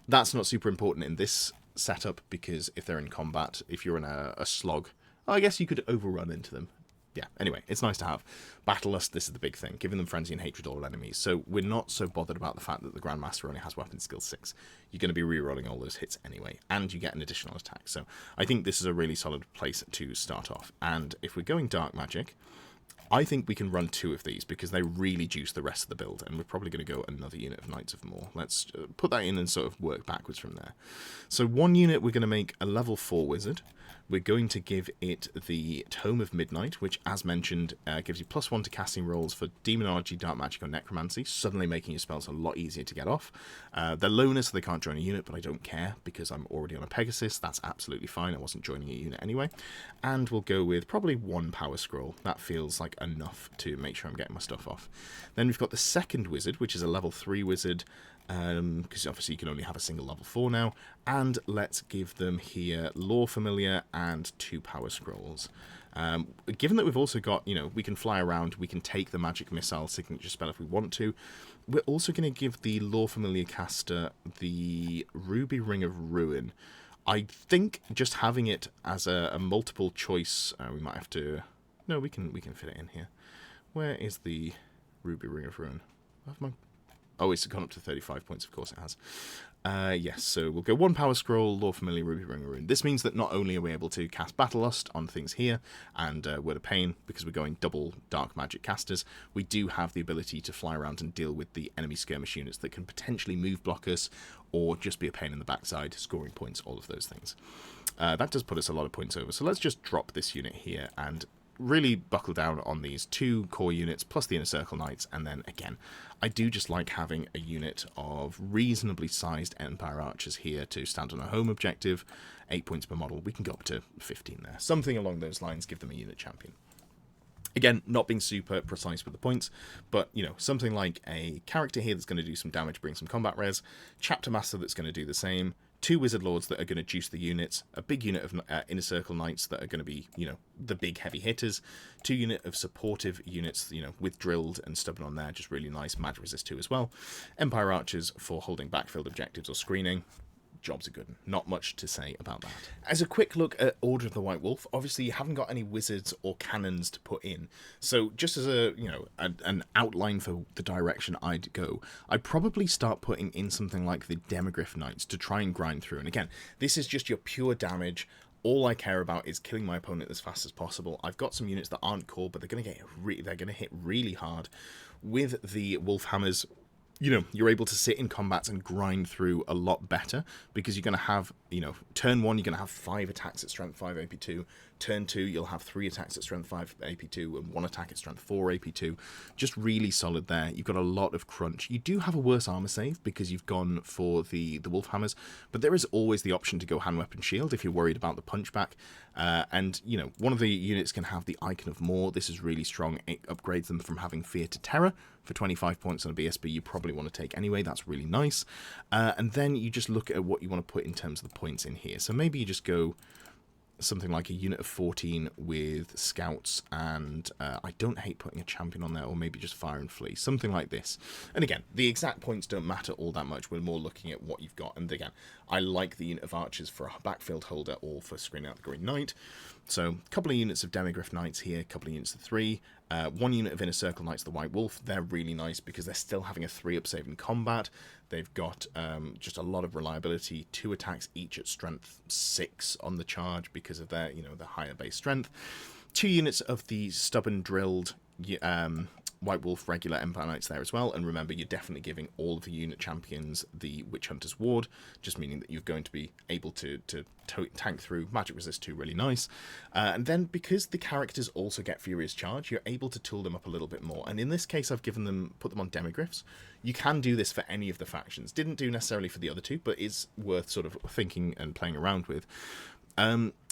That's not super important in this setup, because if they're in combat, if you're in a slog, I guess you could overrun into them. Yeah, anyway, it's nice to have. Battle Lust, this is the big thing, giving them frenzy and hatred all enemies. So we're not so bothered about the fact that the Grandmaster only has weapon skill 6. You're going to be rerolling all those hits anyway, and you get an additional attack. So I think this is a really solid place to start off. And if we're going Dark Magic, I think we can run 2 of these because they really juice the rest of the build, and we're probably going to go another unit of Knights of Morr. Let's put that in and sort of work backwards from there. So 1 unit, we're going to make a level 4 wizard. We're going to give it the Tome of Midnight, which, as mentioned, gives you +1 to casting rolls for Demonology, Dark Magic, or Necromancy, suddenly making your spells a lot easier to get off. They're loner, so they can't join a unit, but I don't care, because I'm already on a Pegasus. That's absolutely fine. I wasn't joining a unit anyway. And we'll go with probably 1 Power Scroll. That feels like enough to make sure I'm getting my stuff off. Then we've got the second wizard, which is a level 3 wizard, because obviously you can only have a single level 4 now. And let's give them here Lore Familiar and 2 Power Scrolls. Given that we've also got, you know, we can fly around, we can take the Magic Missile signature spell if we want to. We're also going to give the Lore Familiar caster the Ruby Ring of Ruin. I think just having it as a multiple choice, we might have to... No, we can fit it in here. Where is the Ruby Ring of Ruin? Oh, it's gone up to 35 points, of course it has. Yes, so we'll go 1 Power Scroll, Lore Familiar, Ruby Ring of Ruin. This means that not only are we able to cast Battle Lust on things here, and Word of Pain, because we're going double Dark Magic casters, we do have the ability to fly around and deal with the enemy skirmish units that can potentially move block us, or just be a pain in the backside, scoring points, all of those things. That does put us a lot of points over, so let's just drop this unit here and really buckle down on these 2 core units plus the Inner Circle Knights, and then again, I do just like having a unit of reasonably sized Empire Archers here to stand on a home objective. 8 points per model, we can go up to 15 there. Something along those lines, give them a unit champion. Again, not being super precise with the points, but, you know, something like a character here that's going to do some damage, bring some combat res, Chapter Master that's going to do the same, 2 Wizard Lords that are going to juice the units, a big unit of Inner Circle Knights that are going to be, you know, the big heavy hitters, 2 unit of supportive units, you know, with Drilled and Stubborn on there, just really nice, Mad Resist 2 as well, Empire Archers for holding backfield objectives or screening. Jobs are good. Not much to say about that. As a quick look at Order of the White Wolf, obviously you haven't got any wizards or cannons to put in. So just as a, you know, an outline for the direction I'd go, I'd probably start putting in something like the Demogryph Knights to try and grind through. And again, this is just your pure damage. All I care about is killing my opponent as fast as possible. I've got some units that aren't core, but they're going to hit really hard. With the Wolf Hammers, you know, you're able to sit in combats and grind through a lot better because you're going to have you know, turn 1, you're going to have 5 attacks at strength 5 AP2. Turn 2, you'll have 3 attacks at strength 5 AP2 and 1 attack at strength 4 AP2. Just really solid there. You've got a lot of crunch. You do have a worse armor save because you've gone for the wolf hammers, but there is always the option to go hand weapon shield if you're worried about the punchback. And, you know, one of the units can have the Icon of Morr. This is really strong. It upgrades them from having fear to terror. For 25 points on a BSB, you probably want to take anyway. That's really nice. And then you just look at what you want to put in terms of the points in here. So maybe you just go something like a unit of 14 with scouts, and I don't hate putting a champion on there, or maybe just fire and flee, something like this. And again, the exact points don't matter all that much. We're more looking at what you've got. And again, I like the unit of archers for a backfield holder or for screening out the Green Knight. So a couple of units of Demigryph Knights here, a couple of units of 3. 1 unit of Inner Circle Knights, the White Wolf. They're really nice because they're still having a 3-up save in combat. They've got just a lot of reliability, 2 attacks each at strength 6 on the charge because of their, you know, the higher base strength. 2 units of the Stubborn Drilled White Wolf regular Empire Knights there as well. And remember, you're definitely giving all of the unit champions the Witch Hunter's Ward, just meaning that you're going to be able to tank through Magic Resist 2 really nice. And then because the characters also get Furious Charge, you're able to tool them up a little bit more. And in this case, I've put them on Demigryphs. You can do this for any of the factions. Didn't do necessarily for the other 2, but is worth sort of thinking and playing around with.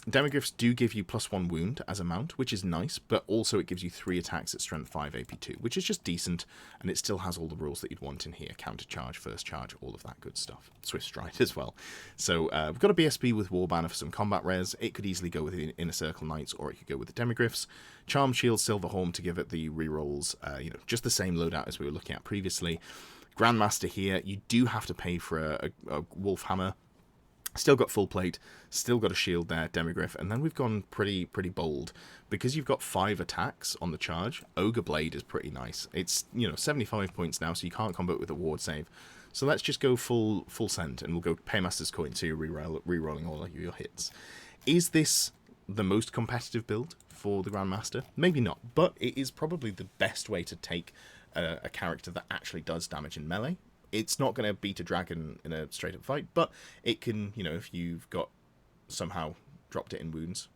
Demigryphs do give you +1 wound as a mount, which is nice, but also it gives you 3 attacks at strength 5 AP2, which is just decent, and it still has all the rules that you'd want in here. Counter charge, first charge, all of that good stuff. Swift stride as well. So we've got a BSB with Warbanner for some combat res. It could easily go with the Inner Circle Knights, or it could go with the Demigryphs. Charm Shield, Silverhorn to give it the rerolls, you know, just the same loadout as we were looking at previously. Grandmaster here, you do have to pay for a Wolf Hammer. Still got full plate, still got a shield there, Demigryph, and then we've gone pretty bold. Because you've got 5 attacks on the charge, Ogre Blade is pretty nice. It's, you know, 75 points now, so you can't combo it with a ward save. So let's just go full send, and we'll go Paymaster's Coin, so you're re-rolling all of your hits. Is this the most competitive build for the Grandmaster? Maybe not, but it is probably the best way to take a character that actually does damage in melee. It's not going to beat a dragon in a straight-up fight, but it can, you know, if you've got somehow dropped it in wounds.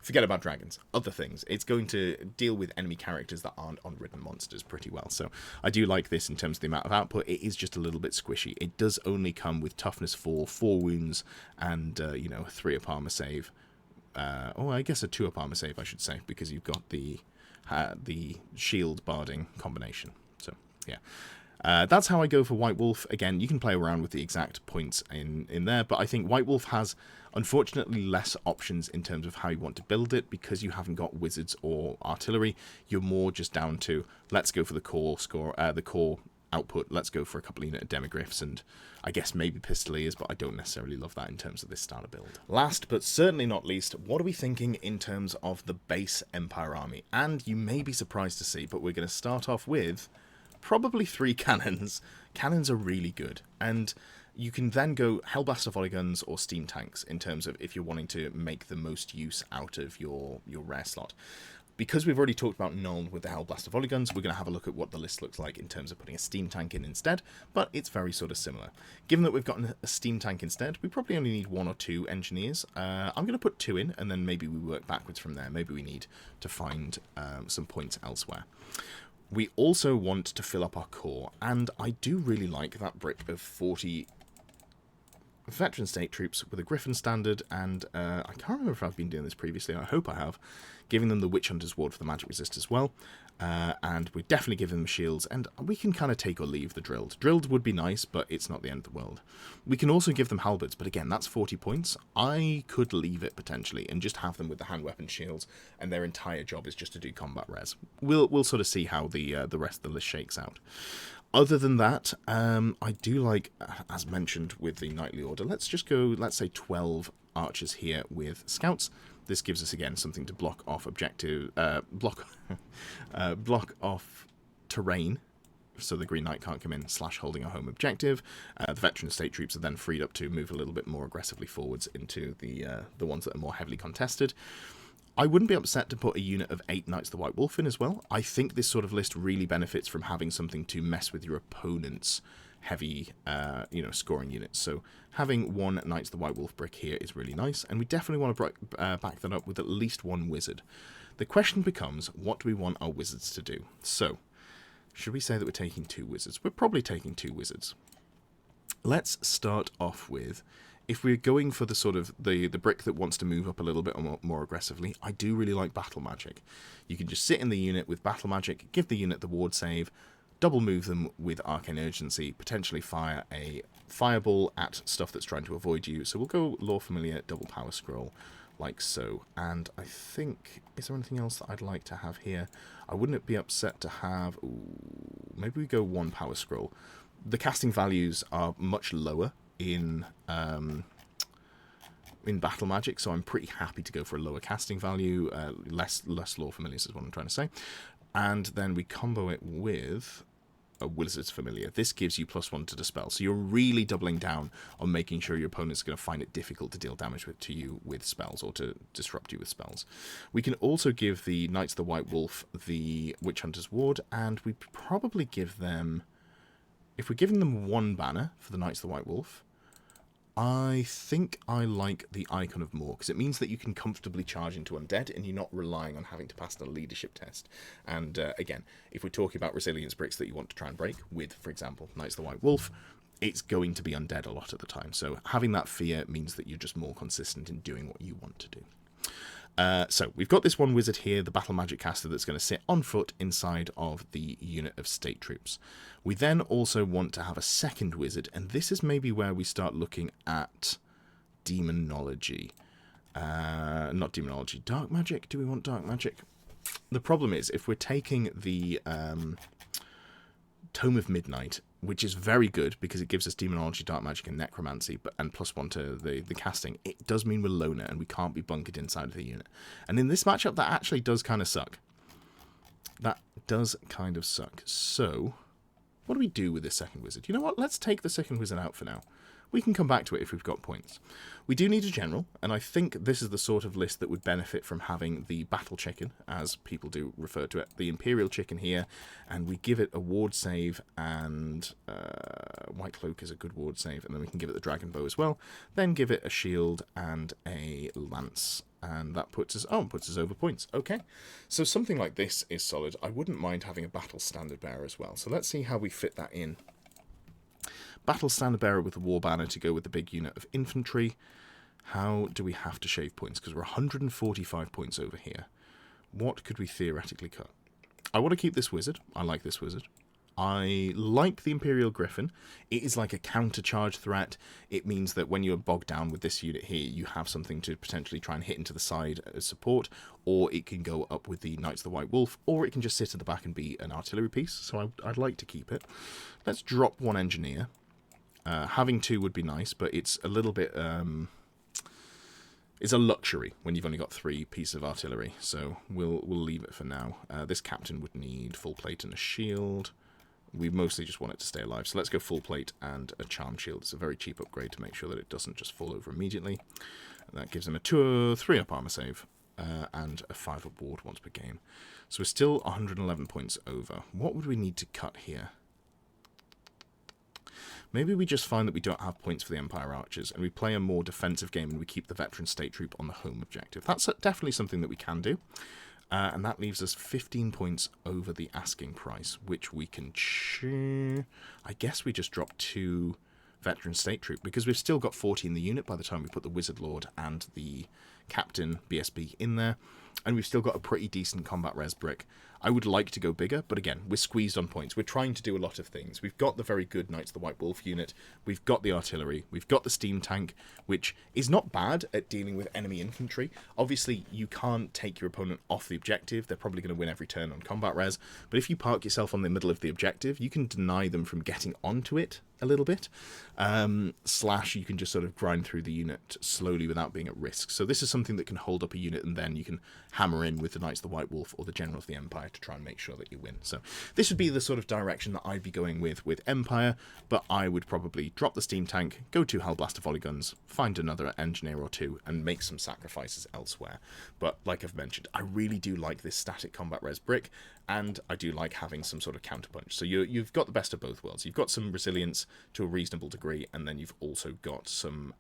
Forget about dragons. Other things. It's going to deal with enemy characters that aren't on-ridden monsters pretty well. So I do like this in terms of the amount of output. It is just a little bit squishy. It does only come with toughness 4, 4 wounds, and, you know, a 3-up armor save. Oh, I guess a 2-up armor save, I should say, because you've got the shield barding combination. So, yeah. That's how I go for White Wolf. Again, you can play around with the exact points in there, but I think White Wolf has, unfortunately, less options in terms of how you want to build it, because you haven't got wizards or artillery. You're more just down to, let's go for the core output, let's go for a couple of unit of Demigryphs, and I guess maybe Pistoliers, but I don't necessarily love that in terms of this style of build. Last, but certainly not least, what are we thinking in terms of the base Empire army? And you may be surprised to see, but we're going to start off with probably 3 cannons. Cannons are really good, and you can then go Hellblaster volley guns or steam tanks in terms of if you're wanting to make the most use out of your rare slot. Because we've already talked about Nuln with the Hellblaster volley guns, we're going to have a look at what the list looks like in terms of putting a steam tank in instead, but it's very sort of similar. Given that we've gotten a steam tank instead, we probably only need 1 or 2 engineers. I'm going to put 2 in, and then maybe we work backwards from there. Maybe we need to find some points elsewhere. We also want to fill up our core, and I do really like that brick of 40 veteran state troops with a Griffin standard, and I can't remember if I've been doing this previously. I hope I have. Giving them the Witch Hunter's Ward for the magic resist as well, and we definitely give them shields, and we can kind of take or leave the drilled. Drilled would be nice, but it's not the end of the world. We can also give them halberds, but again, that's 40 points. I could leave it potentially and just have them with the hand weapon shields, and their entire job is just to do combat res. We'll sort of see how the rest of the list shakes out. Other than that, I do like, as mentioned with the knightly order, let's just go, let's say 12 archers here with scouts. This gives us, again, something to block off objective, block off terrain, so the Green Knight can't come in / holding a home objective. The veteran state troops are then freed up to move a little bit more aggressively forwards into the ones that are more heavily contested. I wouldn't be upset to put a unit of 8 Knights of the White Wolf in as well. I think this sort of list really benefits from having something to mess with your opponent's heavy, scoring units. So having one Knights of the White Wolf brick here is really nice, and we definitely want to back that up with at least one wizard. The question becomes, what do we want our wizards to do? So, should we say that we're taking 2 wizards? We're probably taking 2 wizards. Let's start off with, if we're going for the sort of the brick that wants to move up a little bit more aggressively, I do really like Battle Magic. You can just sit in the unit with Battle Magic, give the unit the ward save, double move them with Arcane Urgency, potentially fire a fireball at stuff that's trying to avoid you. So we'll go Lore Familiar, double Power Scroll, like so. And I think, is there anything else that I'd like to have here? I wouldn't be upset to have, maybe we go 1 Power Scroll. The casting values are much lower in Battle Magic, so I'm pretty happy to go for a lower casting value, less Lore Familiars is what I'm trying to say. And then we combo it with a Wizard's Familiar. This gives you +1 to Dispel, so you're really doubling down on making sure your opponent's going to find it difficult to deal damage to you with spells, or to disrupt you with spells. We can also give the Knights of the White Wolf the Witch Hunter's Ward, and we probably give them, if we're giving them 1 banner for the Knights of the White Wolf, I think I like the Icon of Morr, because it means that you can comfortably charge into undead and you're not relying on having to pass the leadership test. And again, if we're talking about resilience bricks that you want to try and break with, for example, Knights of the White Wolf, it's going to be undead a lot of the time. So having that fear means that you're just more consistent in doing what you want to do. So we've got this one wizard here, the Battle Magic caster, that's going to sit on foot inside of the unit of state troops. We then also want to have a second wizard, and this is maybe where we start looking at demonology. Not demonology, dark magic. Do we want dark magic? The problem is, if we're taking the Tome of Midnight, which is very good because it gives us demonology, dark magic, and necromancy, and +1 to the casting, it does mean we're loner and we can't be bunkered inside of the unit. And in this matchup, that actually does kind of suck. That does kind of suck. So, what do we do with this second wizard? You know what? Let's take the second wizard out for now. We can come back to it if we've got points. We do need a general, and I think this is the sort of list that would benefit from having the battle chicken, as people do refer to it, the Imperial chicken here, and we give it a ward save, and White Cloak is a good ward save, and then we can give it the Dragon Bow as well, then give it a shield and a lance, and that puts us over points. Okay, so something like this is solid. I wouldn't mind having a battle standard bearer as well, so let's see how we fit that in. Battle Standard Bearer with the War Banner to go with the big unit of infantry. How do we have to shave points? Because we're 145 points over here. What could we theoretically cut? I want to keep this wizard. I like this wizard. I like the Imperial Griffin. It is like a counter-charge threat. It means that when you're bogged down with this unit here, you have something to potentially try and hit into the side as support, or it can go up with the Knights of the White Wolf, or it can just sit at the back and be an artillery piece, so I'd like to keep it. Let's drop 1 engineer. Having 2 would be nice, but it's a little bit... it's a luxury when you've only got 3 pieces of artillery, so we'll leave it for now. This captain would need full plate and a shield. We mostly just want it to stay alive, so let's go full plate and a charm shield. It's a very cheap upgrade to make sure that it doesn't just fall over immediately. And that gives him a 3-up armor save and a 5-up ward once per game. So we're still 111 points over. What would we need to cut here? Maybe we just find that we don't have points for the Empire Archers, and we play a more defensive game and we keep the Veteran State Troop on the home objective. That's definitely something that we can do. And that leaves us 15 points over the asking price, which we can... I guess we just drop 2 Veteran State Troop, because we've still got 40 in the unit by the time we put the Wizard Lord and the Captain BSB in there. And we've still got a pretty decent combat res brick. I would like to go bigger, but again, we're squeezed on points. We're trying to do a lot of things. We've got the very good Knights of the White Wolf unit. We've got the artillery. We've got the steam tank, which is not bad at dealing with enemy infantry. Obviously, you can't take your opponent off the objective. They're probably going to win every turn on combat res. But if you park yourself on the middle of the objective, you can deny them from getting onto it a little bit. Slash, you can just sort of grind through the unit slowly without being at risk. So this is something that can hold up a unit, and then you can hammer in with the Knights of the White Wolf or the General of the Empire to try and make sure that you win. So this would be the sort of direction that I'd be going with Empire, but I would probably drop the steam tank, go 2 Hellblaster volley guns, find another engineer or 2, and make some sacrifices elsewhere. But like I've mentioned, I really do like this static combat res brick, and I do like having some sort of counterpunch. So you've got the best of both worlds. You've got some resilience to a reasonable degree, and then you've also got some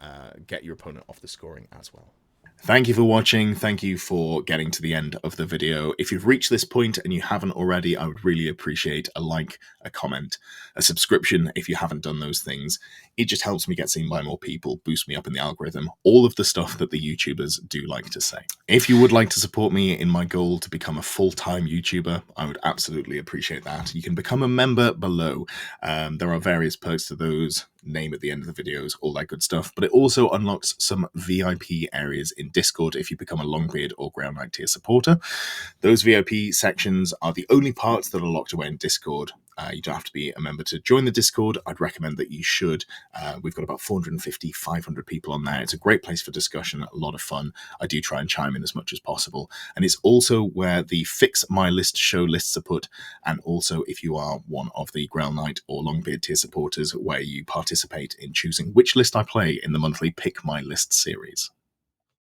get your opponent off the scoring as well. Thank you for watching. Thank you for getting to the end of the video. If you've reached this point and you haven't already, I would really appreciate a like, a comment, a subscription if you haven't done those things. It just helps me get seen by more people, boost me up in the algorithm, all of the stuff that the YouTubers do like to say. If you would like to support me in my goal to become a full-time YouTuber, I would absolutely appreciate that. You can become a member below. There are various perks to those, name at the end of the videos, all that good stuff, but it also unlocks some VIP areas in Discord if you become a Longbeard or Grey Knight tier supporter. Those VIP sections are the only parts that are locked away in Discord. You don't have to be a member to join the Discord. I'd recommend that you should. We've got about 450, 500 people on there. It's a great place for discussion, a lot of fun. I do try and chime in as much as possible. And it's also where the Fix My List show lists are put, and also if you are one of the Grail Knight or Longbeard tier supporters, where you participate in choosing which list I play in the monthly Pick My List series.